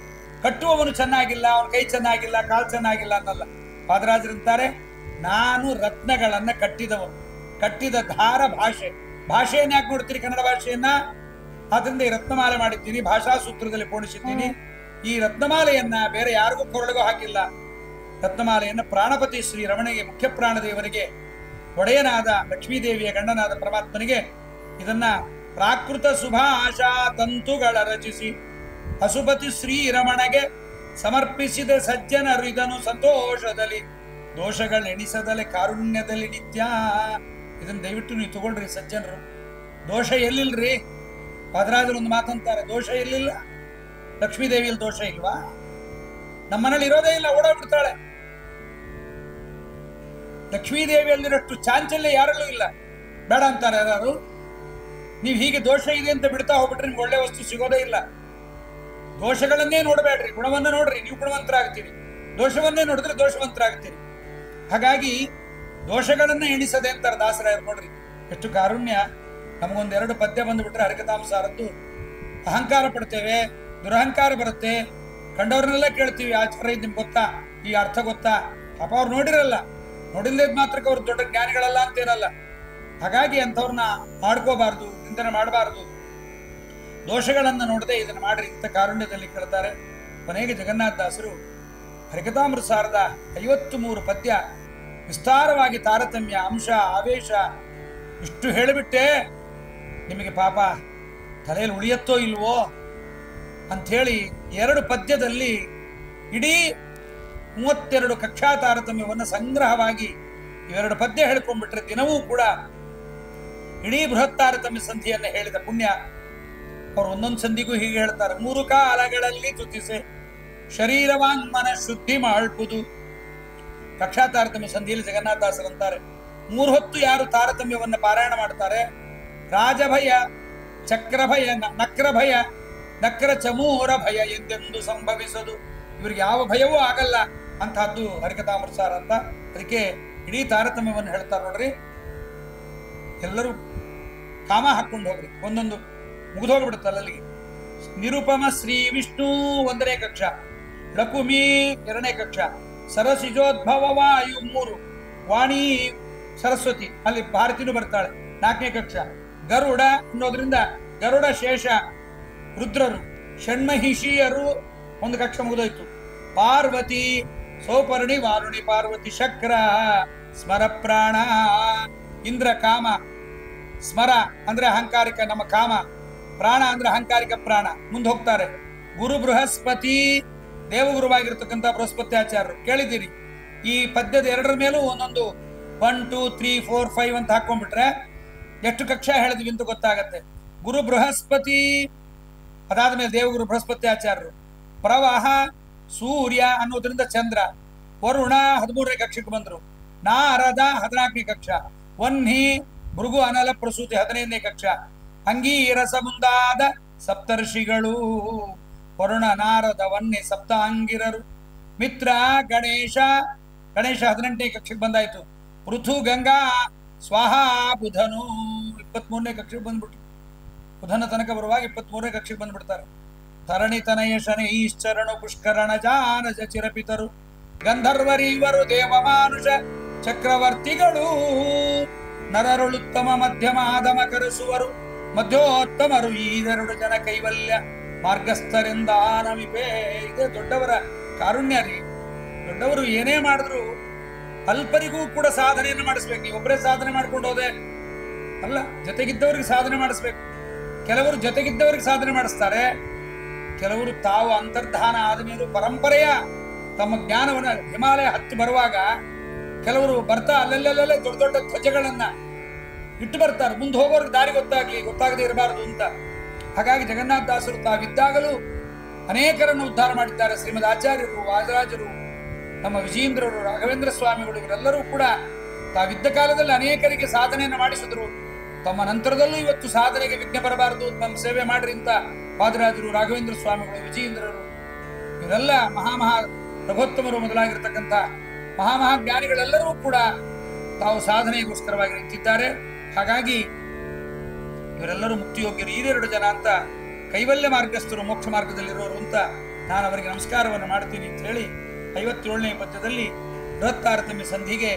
ಕಟ್ಟುವವನು ಚೆನ್ನಾಗಿಲ್ಲ, ಅವನ ಕೈ ಚೆನ್ನಾಗಿಲ್ಲ, ಕಾಲು ಚೆನ್ನಾಗಿಲ್ಲ ಅನ್ನಲ್ಲ. ವಾದರಾಜರಂತಾರೆ, ನಾನು ರತ್ನಗಳನ್ನ ಕಟ್ಟಿದವನು, ಕಟ್ಟಿದ ದಾರ ಭಾಷೆ. ಭಾಷೆಯನ್ನ ಯಾಕೆ ನೋಡ್ತೀರಿ, ಕನ್ನಡ ಭಾಷೆಯನ್ನ? ಆದ್ರಿಂದ ಈ ರತ್ನಮಾಲೆ ಮಾಡಿದ್ದೀನಿ, ಭಾಷಾ ಸೂತ್ರದಲ್ಲಿ ಪೋಣಿಸಿದ್ದೀನಿ. ಈ ರತ್ನಮಾಲೆಯನ್ನ ಬೇರೆ ಯಾರಿಗೂ ಕೊರಳಿಗೂ ಹಾಕಿಲ್ಲ. ರತ್ನಮಾಲೆಯನ್ನ ಪ್ರಾಣಪತಿ ಶ್ರೀ ರಮಣೆಗೆ, ಮುಖ್ಯ ಪ್ರಾಣದೇವರಿಗೆ, ಒಡೆಯನಾದ ಲಕ್ಷ್ಮೀದೇವಿಯ ಗಂಡನಾದ ಪರಮಾತ್ಮನಿಗೆ ಇದನ್ನ ಪ್ರಾಕೃತ ಸುಭಾಷಾ ತಂತುಗಳ ರಚಿಸಿ ಹಸುಪತಿ ಶ್ರೀರಮಣಗೆ ಸಮರ್ಪಿಸಿದ. ಸಜ್ಜನರು ಇದನ್ನು ಸಂತೋಷದಲ್ಲಿ ದೋಷಗಳೆಣಿಸದಲೆ ಕಾರುಣ್ಯದಲ್ಲಿ ನಿತ್ಯ. ಇದನ್ನ ದಯವಿಟ್ಟು ನೀವು ತಗೊಳ್ರಿ ಸಜ್ಜನರು. ದೋಷ ಎಲ್ಲಿಲ್ರಿ? ವಾದರಾಜರು ಒಂದು ಮಾತಂತಾರೆ, ದೋಷ ಎಲ್ಲಿಲ್ಲ? ಲಕ್ಷ್ಮೀದೇವಿಯಲ್ಲಿ ದೋಷ ಇಲ್ವಾ? ನಮ್ಮನೇಲಿ ಇರೋದೇ ಇಲ್ಲ, ಓಡೋಗ್ಬಿಡ್ತಾಳೆ. ಲಕ್ಷ್ಮೀದೇವಿಯಲ್ಲಿರಷ್ಟು ಚಾಂಚಲ್ಯ ಯಾರಲ್ಲೂ ಇಲ್ಲ. ಬೇಡ ಅಂತಾರೆ ಯಾರು? ನೀವು ಹೀಗೆ ದೋಷ ಇದೆ ಅಂತ ಬಿಡ್ತಾ ಹೋಗ್ಬಿಟ್ರೆ ನಿಮ್ಗೆ ಒಳ್ಳೆ ವಸ್ತು ಸಿಗೋದೇ ಇಲ್ಲ. ದೋಷಗಳನ್ನೇ ನೋಡಬೇಡ್ರಿ, ಗುಣವನ್ನ ನೋಡ್ರಿ, ನೀವು ಗುಣವಂತರಾಗ್ತೀರಿ. ದೋಷವನ್ನೇ ನೋಡಿದ್ರೆ ದೋಷವಂತರಾಗ್ತೀರಿ. ಹಾಗಾಗಿ ದೋಷಗಳನ್ನ ಎಣಿಸದೆ ಅಂತಾರೆ ದಾಸರಾಯರು. ನೋಡ್ರಿ ಎಷ್ಟು ಕಾರುಣ್ಯ. ನಮಗೊಂದೆರಡು ಪದ್ಯ ಬಂದುಬಿಟ್ರೆ ಹರಿಕಥಾಂಸಾರದ್ದು ಅಹಂಕಾರ ಪಡ್ತೇವೆ, ದುರಹಂಕಾರ ಬರುತ್ತೆ. ಕಂಡವ್ರನ್ನೆಲ್ಲ ಕೇಳ್ತೀವಿ, ಆಚಾರ್ಯ ನಿಮ್ಗೆ ಗೊತ್ತಾ, ಈ ಅರ್ಥ ಗೊತ್ತಾ? ಪಾಪ ಅವ್ರು ನೋಡಿರಲ್ಲ, ನೋಡಿಲ್ಲದ ಮಾತ್ರಕ್ಕೆ ಅವ್ರು ದೊಡ್ಡ ಜ್ಞಾನಿಗಳಲ್ಲ ಅಂತೇನಲ್ಲ. ಹಾಗಾಗಿ ಅಂಥವ್ರನ್ನ ಮಾಡ್ಕೋಬಾರ್ದು, ನಿಂದನೆ ಮಾಡಬಾರ್ದು. ದೋಷಗಳನ್ನ ನೋಡದೆ ಇದನ್ನ ಮಾಡ್ರಿ ಇಂಥ ಕಾರುಣ್ಯದಲ್ಲಿ ಕೇಳ್ತಾರೆ. ಕೊನೆಗೆ ಜಗನ್ನಾಥದಾಸರು ಹರಿಕಥಾಮೃತ ಸಾರದ 53 ಪದ್ಯ ವಿಸ್ತಾರವಾಗಿ ತಾರತಮ್ಯ, ಅಂಶ, ಆವೇಶ ಇಷ್ಟು ಹೇಳಿಬಿಟ್ಟೆ ನಿಮಗೆ ಪಾಪ ತಲೆಯಲ್ಲಿ ಉಳಿಯತ್ತೋ ಇಲ್ವೋ ಅಂಥೇಳಿ 2 ಪದ್ಯದಲ್ಲಿ ಇಡೀ 32 ಕಕ್ಷಾ ತಾರತಮ್ಯವನ್ನು ಸಂಗ್ರಹವಾಗಿ ಇವೆರಡು ಪದ್ಯ ಹೇಳ್ಕೊಂಡ್ಬಿಟ್ರೆ ದಿನವೂ ಕೂಡ ಇಡೀ ಬೃಹತ್ ತಾರತಮ್ಯ ಸಂಧಿಯನ್ನು ಹೇಳಿದ ಪುಣ್ಯ. ಅವರು ಒಂದೊಂದು ಸಂಧಿಗೂ ಹೀಗೆ ಹೇಳ್ತಾರೆ, 3 ಕಾಲಗಳಲ್ಲಿ ತುತಿಸೆ ಶರೀರವಾಂಗ್ಮನ ಶುದ್ಧಿ ಮಾಡ್ಬೋದು. ಕಕ್ಷಾ ತಾರತಮ್ಯ ಸಂಧಿಯಲ್ಲಿ ಜಗನ್ನಾಥದಾಸರಂತಾರೆ, 3 ಹೊತ್ತು ಯಾರು ತಾರತಮ್ಯವನ್ನ ಪಾರಾಯಣ ಮಾಡ್ತಾರೆ, ರಾಜಭಯ, ಚಕ್ರಭಯ, ನಕ್ರಭಯ, ನಕ್ರ ಚಮೂರ ಭಯ ಎಂದೆಂದು ಸಂಭವಿಸದು. ಇವ್ರಿಗೆ ಯಾವ ಭಯವೂ ಆಗಲ್ಲ ಅಂತಹದ್ದು ಹರಿಕಥಾಮೃತ ಸಾರ ಅಂತ. ಅದಕ್ಕೆ ಇಡೀ ತಾರತಮ್ಯವನ್ನು ಹೇಳ್ತಾರೆ ನೋಡ್ರಿ. ಎಲ್ಲರೂ ಕಾಮ ಹಾಕೊಂಡು ಹೋಗ್ರಿ, ಒಂದೊಂದು ಮುಗಿದೋಗ್ಬಿಡುತ್ತಲ್ಲ ಅಲ್ಲಿಗೆ. ನಿರುಪಮ ಶ್ರೀ ವಿಷ್ಣು 1ನೇ ಕಕ್ಷ, ಲಕುಮಿ 2ನೇ ಕಕ್ಷ, ಸರಸಿಜೋದ್ಭವ ವಾಯು 3, ವಾಣಿ ಸರಸ್ವತಿ ಅಲ್ಲಿ ಭಾರತಿನೂ ಬರ್ತಾಳೆ 4ನೇ ಕಕ್ಷ, ಗರುಡ ಅನ್ನೋದ್ರಿಂದ ಗರುಡ ಶೇಷ ರುದ್ರರು, ಷಣ್ಮಹಿಷಿಯರು 1 ಕಕ್ಷ ಮುಗಿದೋಯ್ತು, ಪಾರ್ವತಿ ಸೌಪರ್ಣಿ ವಾರುಣಿ ಪಾರ್ವತಿ, ಶಕ್ರ ಸ್ಮರ ಪ್ರಾಣ, ಇಂದ್ರ ಕಾಮ, ಸ್ಮರ ಅಂದ್ರೆ ಅಹಂಕಾರಿಕ ನಮ್ಮ ಕಾಮ, ಪ್ರಾಣ ಅಂದ್ರೆ ಅಹಂಕಾರಿಕ ಪ್ರಾಣ. ಮುಂದೆ ಹೋಗ್ತಾರೆ ಗುರು ಬೃಹಸ್ಪತಿ, ದೇವಗುರುವಾಗಿರ್ತಕ್ಕಂಥ ಬೃಹಸ್ಪತಿ ಆಚಾರ್ಯರು ಕೇಳಿದ್ದೀರಿ. ಈ ಪದ್ಯದ ಎರಡರ ಮೇಲೂ ಒಂದೊಂದು 1 2 3 4 5 ಅಂತ ಹಾಕೊಂಡ್ಬಿಟ್ರೆ ಎಷ್ಟು ಕಕ್ಷಾ ಹೇಳಿದ್ವಿ ಅಂತ ಗೊತ್ತಾಗತ್ತೆ. ಗುರು ಬೃಹಸ್ಪತಿ, ಅದಾದ ಮೇಲೆ ದೇವಗುರು ಬೃಹಸ್ಪತಿ ಆಚಾರ್ಯರು. ಪ್ರವಾಹ ಸೂರ್ಯ ಅನ್ನೋದ್ರಿಂದ ಚಂದ್ರ. ವರುಣ 13ನೇ ಕಕ್ಷಕ್ಕೆ ಬಂದ್ರು. ನಾರದ 14ನೇ ಕಕ್ಷ. ವನ್ಹಿ ಭೃಗು ಅನಲ ಪ್ರಸೂತಿ 15ನೇ ಕಕ್ಷ. ಅಂಗೀರಸ ಮುಂದಾದ ಸಪ್ತರ್ಷಿಗಳು. ವರುಣ ನಾರದ ವನ್ನಿ ಸಪ್ತಾಂಗಿರರು. ಮಿತ್ರ ಗಣೇಶ 18ನೇ ಕಕ್ಷಕ್ಕೆ ಬಂದಾಯ್ತು. ಪೃಥು ಗಂಗಾ ಸ್ವಾಹ ಬುಧನು 23ನೇ ಕಕ್ಷಕ್ಕೆ ಬಂದ್ಬಿಟ್ರು. ಬುಧನ ತನಕ ಬರುವಾಗ 23ನೇ ಕಕ್ಷಕ್ಕೆ ಬಂದ್ಬಿಡ್ತಾರೆ. ಧರಣಿ ತನಯ ಶನಿ ಈಶ್ಚರಣು ಪುಷ್ಕರಣ ಜಾನಜ ಚಿರಪಿತರು. ಗಂಧರ್ವರೀವರು ದೇವಮಾನುಷ ಚಕ್ರವರ್ತಿಗಳು. ನರರುಳುತ್ತಮ ಮಧ್ಯಮ ಆದಮ ಕರೆಸುವರು. ಮಧ್ಯೋತ್ತಮರು ಈರೆರಡು ಜನ ಕೈವಲ್ಯ ಮಾರ್ಗಸ್ಥರಿಂದ ನಮಿಪೇ. ಇದೇ ದೊಡ್ಡವರ ಕಾರುಣ್ಯ ರೀ. ದೊಡ್ಡವರು ಏನೇ ಮಾಡಿದ್ರು ಅಲ್ಪರಿಗೂ ಕೂಡ ಸಾಧನೆಯನ್ನು ಮಾಡಿಸ್ಬೇಕು. ನೀವು ಒಬ್ಬರೇ ಸಾಧನೆ ಮಾಡ್ಕೊಂಡು ಹೋದೆ ಅಲ್ಲ, ಜೊತೆಗಿದ್ದವ್ರಿಗೆ ಸಾಧನೆ ಮಾಡಿಸ್ಬೇಕು. ಕೆಲವರು ಜೊತೆಗಿದ್ದವ್ರಿಗೆ ಸಾಧನೆ ಮಾಡಿಸ್ತಾರೆ, ಕೆಲವರು ತಾವು ಅಂತರ್ಧಾನ ಆದ ಮೇಲೂ ಪರಂಪರೆಯ ತಮ್ಮ ಜ್ಞಾನವನ್ನ ಹಿಮಾಲಯ ಹತ್ತಿ ಬರುವಾಗ ಕೆಲವರು ಬರ್ತಾ ಅಲ್ಲೆಲ್ಲೆಲ್ಲೇ ದೊಡ್ಡ ದೊಡ್ಡ ಧ್ವಜಗಳನ್ನ ಇಟ್ಟು ಬರ್ತಾರೆ. ಮುಂದೆ ಹೋಗೋರಿಗೆ ದಾರಿ ಗೊತ್ತಾಗದೇ ಇರಬಾರದು ಅಂತ. ಹಾಗಾಗಿ ಜಗನ್ನಾಥದಾಸರು ತಾವಿದ್ದಾಗಲೂ ಅನೇಕರನ್ನು ಉದ್ಧಾರ ಮಾಡಿದ್ದಾರೆ. ಶ್ರೀಮದ್ ಆಚಾರ್ಯರು, ವಾದರಾಜರು, ನಮ್ಮ ವಿಜಯೇಂದ್ರರು, ರಾಘವೇಂದ್ರ ಸ್ವಾಮಿಗಳು ಇವರೆಲ್ಲರೂ ಕೂಡ ತಾವಿದ್ದ ಕಾಲದಲ್ಲಿ ಅನೇಕರಿಗೆ ಸಾಧನೆಯನ್ನು ಮಾಡಿಸಿದ್ರು. ತಮ್ಮ ನಂತರದಲ್ಲೂ ಇವತ್ತು ಸಾಧನೆಗೆ ವಿಘ್ನ ಬರಬಾರದು, ನಮ್ಮ ಸೇವೆ ಮಾಡ್ರಿ ಅಂತ ವಾದರಾಜರು, ರಾಘವೇಂದ್ರ ಸ್ವಾಮಿಗಳು, ವಿಜಯೇಂದ್ರರು ಇವರೆಲ್ಲ ಮಹಾಮಹಾ ರಘೋತ್ತಮರು ಮೊದಲಾಗಿರ್ತಕ್ಕಂಥ ಮಹಾಮಹಾಜ್ಞಾನಿಗಳೆಲ್ಲರೂ ಕೂಡ ತಾವು ಸಾಧನೆಗೋಸ್ಕರವಾಗಿ ನಿಂತಿದ್ದಾರೆ. ಹಾಗಾಗಿ ಇವರೆಲ್ಲರೂ ಮುಕ್ತಿಯೋಗ್ಯರು. ಈರೆರಡು ಜನ ಅಂತ ಕೈವಲ್ಯ ಮಾರ್ಗಸ್ಥರು, ಮೋಕ್ಷ ಮಾರ್ಗದಲ್ಲಿರೋರು ಅಂತ ನಾನು ಅವರಿಗೆ ನಮಸ್ಕಾರವನ್ನು ಮಾಡ್ತೀನಿ ಅಂತ ಹೇಳಿ 57ನೇ ಪದ್ಯದಲ್ಲಿ ಬೃಹತ್ತಾರತಮ್ಯ ಸಂಧಿಗೆ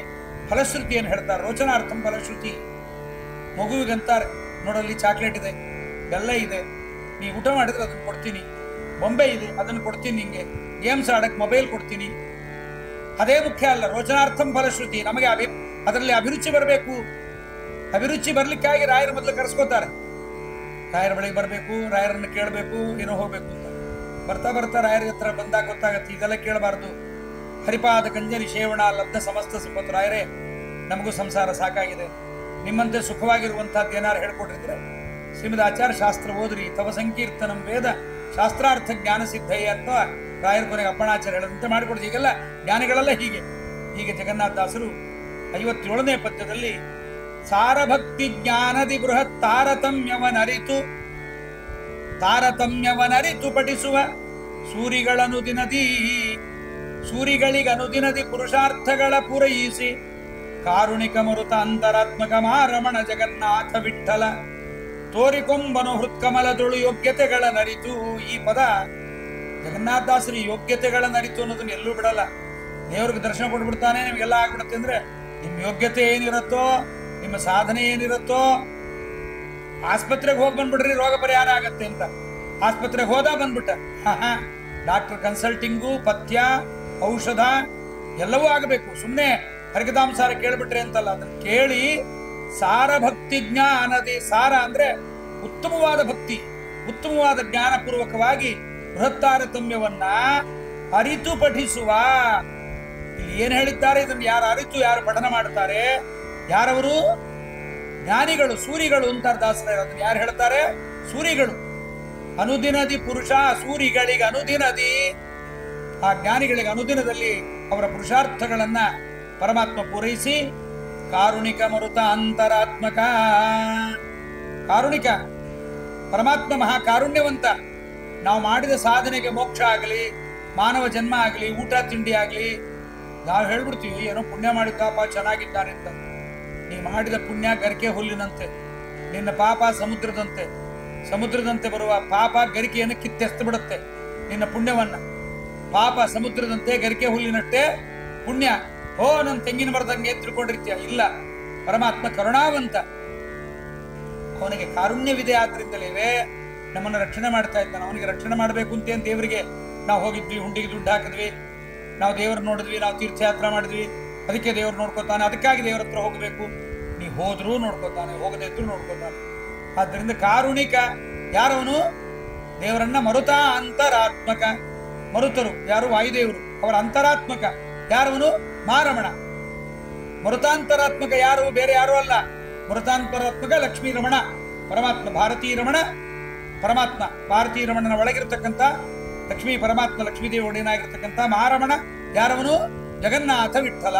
ಫಲಶ್ರುತಿಯನ್ನು ಹೇಳ್ತಾರೆ. ರೋಚನಾರ್ಥಂ ಫಲಶ್ರುತಿ. ಮಗುವಿಗಂತಾರೆ, ನೋಡಲ್ಲಿ ಚಾಕ್ಲೇಟ್ ಇದೆ, ಬೆಲ್ಲ ಇದೆ, ನೀ ಊಟ ಮಾಡಿದ್ರೆ ಅದನ್ನು ಕೊಡ್ತೀನಿ. ಬೊಂಬೆ ಇದೆ, ಅದನ್ನು ಕೊಡ್ತೀನಿ. ನಿಂಗೆ ಗೇಮ್ಸ್ ಆಡಕ್ಕೆ ಮೊಬೈಲ್ ಕೊಡ್ತೀನಿ. ಅದೇ ಮುಖ್ಯ ಅಲ್ಲ. ರೋಚನಾರ್ಥಂ ಫಲಶ್ರುತಿ. ನಮಗೆ ಅದರಲ್ಲಿ ಅಭಿರುಚಿ ಬರಬೇಕು. ಅಭಿರುಚಿ ಬರ್ಲಿಕ್ಕಾಗಿ ರಾಯರ ಮೊದಲು ಕರೆಸ್ಕೋತಾರೆ. ರಾಯರ ಬಳಿಗೆ ಬರಬೇಕು, ರಾಯರನ್ನು ಕೇಳಬೇಕು, ಏನೋ ಹೋಗ್ಬೇಕು ಅಂತ. ಬರ್ತಾ ಬರ್ತಾ ರಾಯರ ಹತ್ರ ಬಂದಾಗ ಗೊತ್ತಾಗತ್ತೆ ಇದೆಲ್ಲ ಕೇಳಬಾರ್ದು. ಹರಿಪಾದ ಕಂಜರಿ ಶೇವಣ ಲಬ್ಧ ಸಮಸ್ತ ಸಂಪತ್ತು. ರಾಯರೇ, ನಮಗೂ ಸಂಸಾರ ಸಾಕಾಗಿದೆ, ನಿಮ್ಮಂತೆ ಸುಖವಾಗಿರುವಂತಹದ್ದು ಏನಾರು ಹೇಳ್ಕೊಟ್ಟಿದ್ರೆ ಶ್ರೀಮದ್ ಆಚಾರ್ಯ ಶಾಸ್ತ್ರ ಓದ್ರಿ. ತವ ಸಂಕೀರ್ತನಂ ವೇದ ಶಾಸ್ತ್ರಾರ್ಥ ಜ್ಞಾನ ಸಿದ್ಧಯ್ಯ ಅಂತ ರಾಯರ ಕೊನೆಗೆ ಅಪ್ಪಣಾಚಾರ್ಯ ಹೇಳದಂತೆ ಮಾಡಿಕೊಡ್ದು. ಈಗೆಲ್ಲ ಜ್ಞಾನಿಗಳೆಲ್ಲ ಹೀಗೆ ಜಗನ್ನಾಥದಾಸರು 57ನೇ ಪದ್ಯದಲ್ಲಿ ಸಾರಭಕ್ತಿ ಜ್ಞಾನದಿ ಬೃಹತ್ ತಾರತಮ್ಯವನರಿತು ಪಠಿಸುವ ಸೂರಿಗಳಿಗನುದಿನದಿ ಪುರುಷಾರ್ಥಗಳ ಪೂರೈಸಿ ಕಾರುಣಿಕ ಮರುತ ಅಂತರಾತ್ಮಕ ಮಾರಮಣ ಜಗನ್ನಾಥ ವಿಠಲ ತೋರಿಕೊಂಬನು ಹೃತ್ಕಮಲದೊಳು ಯೋಗ್ಯತೆಗಳ ನರಿತು. ಈ ಪದ ಜಗನ್ನಾಥದಾಸರಿ ಯೋಗ್ಯತೆಗಳ ನರಿತು ಅನ್ನೋದನ್ನ ಎಲ್ಲೂ ಬಿಡಲ್ಲ. ದೇವ್ರಿಗೆ ದರ್ಶನ ಕೊಟ್ಬಿಡ್ತಾನೆ, ನಿಮ್ಗೆಲ್ಲ ಆಗ್ಬಿಡುತ್ತೆ ಅಂದ್ರೆ ನಿಮ್ಮ ಯೋಗ್ಯತೆ ಏನಿರುತ್ತೋ, ನಿಮ್ಮ ಸಾಧನೆ ಏನಿರುತ್ತೋ. ಆಸ್ಪತ್ರೆಗೆ ಹೋಗಿ ಬಂದ್ಬಿಡ್ರಿ, ರೋಗ ಪರಿಹಾರ ಆಗತ್ತೆ ಅಂತ. ಆಸ್ಪತ್ರೆಗೆ ಹೋದ ಬಂದ್ಬಿಟ್ಟ, ಡಾಕ್ಟರ್ ಕನ್ಸಲ್ಟಿಂಗು, ಪಥ್ಯ, ಔಷಧ ಎಲ್ಲವೂ ಆಗಬೇಕು. ಸುಮ್ಮನೆ ಹರಿಕಥಾಂಸಾರ ಕೇಳ್ಬಿಟ್ರೆ ಅಂತಲ್ಲ, ಅದನ್ನ ಕೇಳಿ ಸಾರ ಭಕ್ತಿ ಜ್ಞಾನದಿ. ಸಾರ ಅಂದ್ರೆ ಉತ್ತಮವಾದ ಭಕ್ತಿ, ಉತ್ತಮವಾದ ಜ್ಞಾನಪೂರ್ವಕವಾಗಿ ಬೃಹತ್ತಾರತಮ್ಯವನ್ನ ಅರಿತು ಪಠಿಸುವ. ಇಲ್ಲಿ ಏನ್ ಹೇಳಿದ್ದಾರೆ, ಇದನ್ನು ಯಾರು ಅರಿತು ಯಾರು ಪಠನ ಮಾಡ್ತಾರೆ, ಯಾರವರು? ಜ್ಞಾನಿಗಳು, ಸೂರಿಗಳು ಅಂತಾರೆ ದಾಸರ. ಅದನ್ನು ಯಾರು ಹೇಳ್ತಾರೆ? ಸೂರಿಗಳು. ಅನುದಿನದಿ ಪುರುಷ, ಸೂರಿಗಳಿಗೆ ಅನುದಿನದಿ, ಆ ಜ್ಞಾನಿಗಳಿಗೆ ಅನುದಿನದಲ್ಲಿ ಅವರ ಪುರುಷಾರ್ಥಗಳನ್ನ ಪರಮಾತ್ಮ ಪೂರೈಸಿ ಕಾರುಣಿಕ ಮರುತ ಅಂತರಾತ್ಮಕ. ಕಾರುಣಿಕ ಪರಮಾತ್ಮ ಮಹಾ ಕಾರುಣ್ಯವಂತ. ನಾವು ಮಾಡಿದ ಸಾಧನೆಗೆ ಮೋಕ್ಷ ಆಗಲಿ, ಮಾನವ ಜನ್ಮ ಆಗಲಿ, ಊಟ ತಿಂಡಿ ಆಗಲಿ, ನಾವು ಹೇಳ್ಬಿಡ್ತೀವಿ ಏನೋ ಪುಣ್ಯ ಮಾಡಿದ್ದಪ್ಪ ಚೆನ್ನಾಗಿದ್ದಾನೆ ಅಂತ. ನೀ ಮಾಡಿದ ಪುಣ್ಯ ಗರಿಕೆ ಹುಲ್ಲಿನಂತೆ, ನಿನ್ನ ಪಾಪ ಸಮುದ್ರದಂತೆ ಬರುವ ಪಾಪ ಗರಿಕೆಯನ್ನು ಕಿತ್ತೆಸ್ತು ಬಿಡುತ್ತೆ ನಿನ್ನ ಪುಣ್ಯವನ್ನ. ಪಾಪ ಸಮುದ್ರದಂತೆ, ಗರಿಕೆ ಹುಲ್ಲಿನಷ್ಟೇ ಪುಣ್ಯ. ಓ, ನನ್ನ ತೆಂಗಿನ ಮರದಂಗೆ ತಿಳ್ಕೊಂಡಿರ್ತೀಯ. ಇಲ್ಲ, ಪರಮಾತ್ಮ ಕರುಣಾವಂತ, ಅವನಿಗೆ ಕಾರುಣ್ಯವಿದೆ. ಆದ್ರಿಂದಲೇ ನಮ್ಮನ್ನು ರಕ್ಷಣೆ ಮಾಡ್ತಾ ಇದ್ದಾನೆ. ಅವನಿಗೆ ರಕ್ಷಣೆ ಮಾಡಬೇಕು ಅಂತ ದೇವರಿಗೆ ನಾವು ಹೋಗಿದ್ವಿ, ಹುಂಡಿಗೆ ದುಡ್ಡು ಹಾಕಿದ್ವಿ, ನಾವು ದೇವ್ರ ನೋಡಿದ್ವಿ, ನಾವು ತೀರ್ಥಯಾತ್ರೆ ಮಾಡಿದ್ವಿ, ಅದಕ್ಕೆ ದೇವ್ರು ನೋಡ್ಕೋತಾನೆ. ಅದಕ್ಕಾಗಿ ದೇವ್ರ ಹತ್ರ ಹೋಗಬೇಕು. ನೀ ಹೋದ್ರೂ ನೋಡ್ಕೋತಾನೆ, ಹೋಗದೇ ಇದ್ರು ನೋಡ್ಕೋತಾನೆ. ಆದ್ದರಿಂದ ಕಾರುಣಿಕ ಯಾರವನು? ದೇವರನ್ನ ಮರುತ ಅಂತರಾತ್ಮಕ. ಮರುತರು ಯಾರು? ವಾಯುದೇವರು. ಅವರ ಅಂತರಾತ್ಮಕ ಯಾರವನು? ಮಾರಮಣ. ಮರುತಾಂತರಾತ್ಮಕ ಯಾರು? ಬೇರೆ ಯಾರು ಅಲ್ಲ. ಮರುತಾಂತರಾತ್ಮಕ ಲಕ್ಷ್ಮೀ ರಮಣ ಪರಮಾತ್ಮ, ಭಾರತೀ ರಮಣ ಪರಮಾತ್ಮ. ಭಾರತೀ ರಮಣನ ಒಳಗಿರ್ತಕ್ಕಂಥ ಲಕ್ಷ್ಮೀ ಪರಮಾತ್ಮ, ಲಕ್ಷ್ಮೀದೇವಿ ಒಡೆಯನಾಗಿರ್ತಕ್ಕಂಥ ಮಹಾರಮಣ ಯಾರವನು? ಜಗನ್ನಾಥ ವಿಠಲ.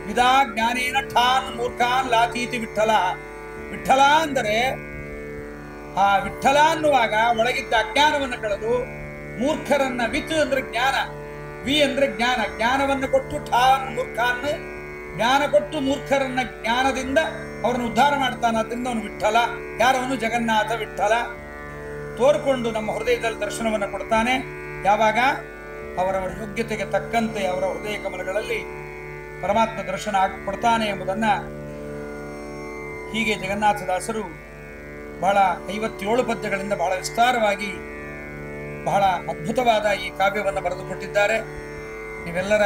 ವಿದಾ ಜ್ಞಾನೇನ ಠಾನ್ ಮೂರ್ಖಾನ್ ಲಾತೀತಿ ವಿಠಲ. ವಿಠಲ ಅಂದರೆ ಆ ವಿಠಲ ಅನ್ನುವಾಗ ಒಳಗಿದ್ದ ಅಜ್ಞಾನವನ್ನು ಕಳೆದು ಮೂರ್ಖರನ್ನ, ವಿತ್ ಅಂದ್ರೆ ಜ್ಞಾನ, ವಿ ಅಂದ್ರೆ ಜ್ಞಾನ, ಜ್ಞಾನವನ್ನು ಕೊಟ್ಟು ಠಾನ್ ಮೂರ್ಖಾನ್, ಜ್ಞಾನ ಕೊಟ್ಟು ಮೂರ್ಖರನ್ನ ಜ್ಞಾನದಿಂದ ಅವರನ್ನು ಉದ್ಧಾರ ಮಾಡ್ತಾನಾದ್ರಿಂದ ಅವನು ವಿಠಲ. ಯಾರವನು? ಜಗನ್ನಾಥ ವಿಠಲ. ತೋರ್ಕೊಂಡು ನಮ್ಮ ಹೃದಯದಲ್ಲಿ ದರ್ಶನವನ್ನು ಕೊಡ್ತಾನೆ. ಯಾವಾಗ? ಅವರವರ ಯೋಗ್ಯತೆಗೆ ತಕ್ಕಂತೆ ಅವರ ಹೃದಯ ಕಮಲಗಳಲ್ಲಿ ಪರಮಾತ್ಮ ದರ್ಶನ ಕೊಡ್ತಾನೆ ಎಂಬುದನ್ನ ಹೀಗೆ ಜಗನ್ನಾಥದಾಸರು ಬಹಳ 57 ಪದ್ಯಗಳಿಂದ ಬಹಳ ವಿಸ್ತಾರವಾಗಿ ಬಹಳ ಅದ್ಭುತವಾದ ಈ ಕಾವ್ಯವನ್ನು ಬರೆದುಕೊಟ್ಟಿದ್ದಾರೆ. ನೀವೆಲ್ಲರ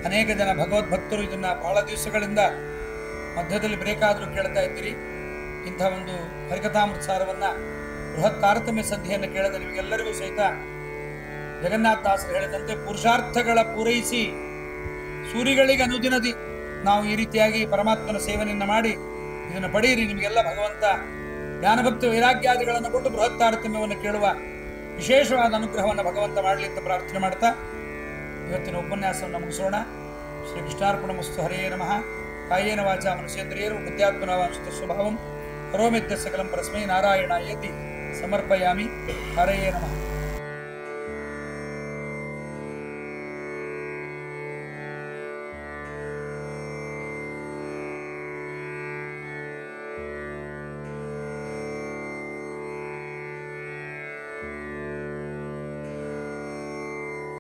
ಅನೇಕ ಜನ ಭಗವದ್ಭಕ್ತರು ಇದನ್ನ ಬಹಳ ದಿವಸಗಳಿಂದ ಮಧ್ಯದಲ್ಲಿ ಬೇಕಾದರೂ ಕೇಳ್ತಾ ಇದ್ದೀರಿ. ಇಂಥ ಒಂದು ಹರಿಕಥಾಮೃತ ಸಾರವನ್ನ, ಬೃಹತ್ ತಾರತಮ್ಯ ಸಂಧಿಯನ್ನು ಕೇಳಿದ ನಿಮಗೆಲ್ಲರಿಗೂ ಸಹಿತ ಜಗನ್ನಾಥದಾಸರು ಹೇಳಿದಂತೆ ಪುರುಷಾರ್ಥಗಳ ಪೂರೈಸಿ ಸೂರಿಗಳಿಗೆ ಅನುದಿನದಿ ನಾವು ಈ ರೀತಿಯಾಗಿ ಪರಮಾತ್ಮನ ಸೇವನೆಯನ್ನು ಮಾಡಿ ಇದನ್ನು ಪಡೆಯಿರಿ. ನಿಮಗೆಲ್ಲ ಭಗವಂತ ಜ್ಞಾನಭಕ್ತಿ ವೈರಾಗ್ಯಾದಿಗಳನ್ನು ಕೊಟ್ಟು ಬೃಹತ್ ತಾರತಮ್ಯವನ್ನು ಕೇಳುವ ವಿಶೇಷವಾದ ಅನುಗ್ರಹವನ್ನು ಭಗವಂತ ಮಾಡಲಿ ಅಂತ ಪ್ರಾರ್ಥನೆ ಮಾಡ್ತಾ ಇವತ್ತಿನ ಉಪನ್ಯಾಸವನ್ನು ಮುಗಿಸೋಣ. ಶ್ರೀ ಕೃಷ್ಣಾರ್ಪಣಮಸ್ತು. ಹರೇ ನಮಃ. ಕಾಯೇನ ವಾಚಾ ಮನುಷ್ಯೇಂದ್ರಿಯರು ಬುದ್ಧ್ಯಾತ್ಮನಾವಾಂಶುತ ಸ್ವಭಾವಂ ಕರೋಮಿತ್ಯ ಸಕಲಂ ಪರಸ್ಮೈ ನಾರಾಯಣಾಯೇತಿ ಸಮರ್ಪಯಾಮಿ. ಹರೇ ನಮಃ.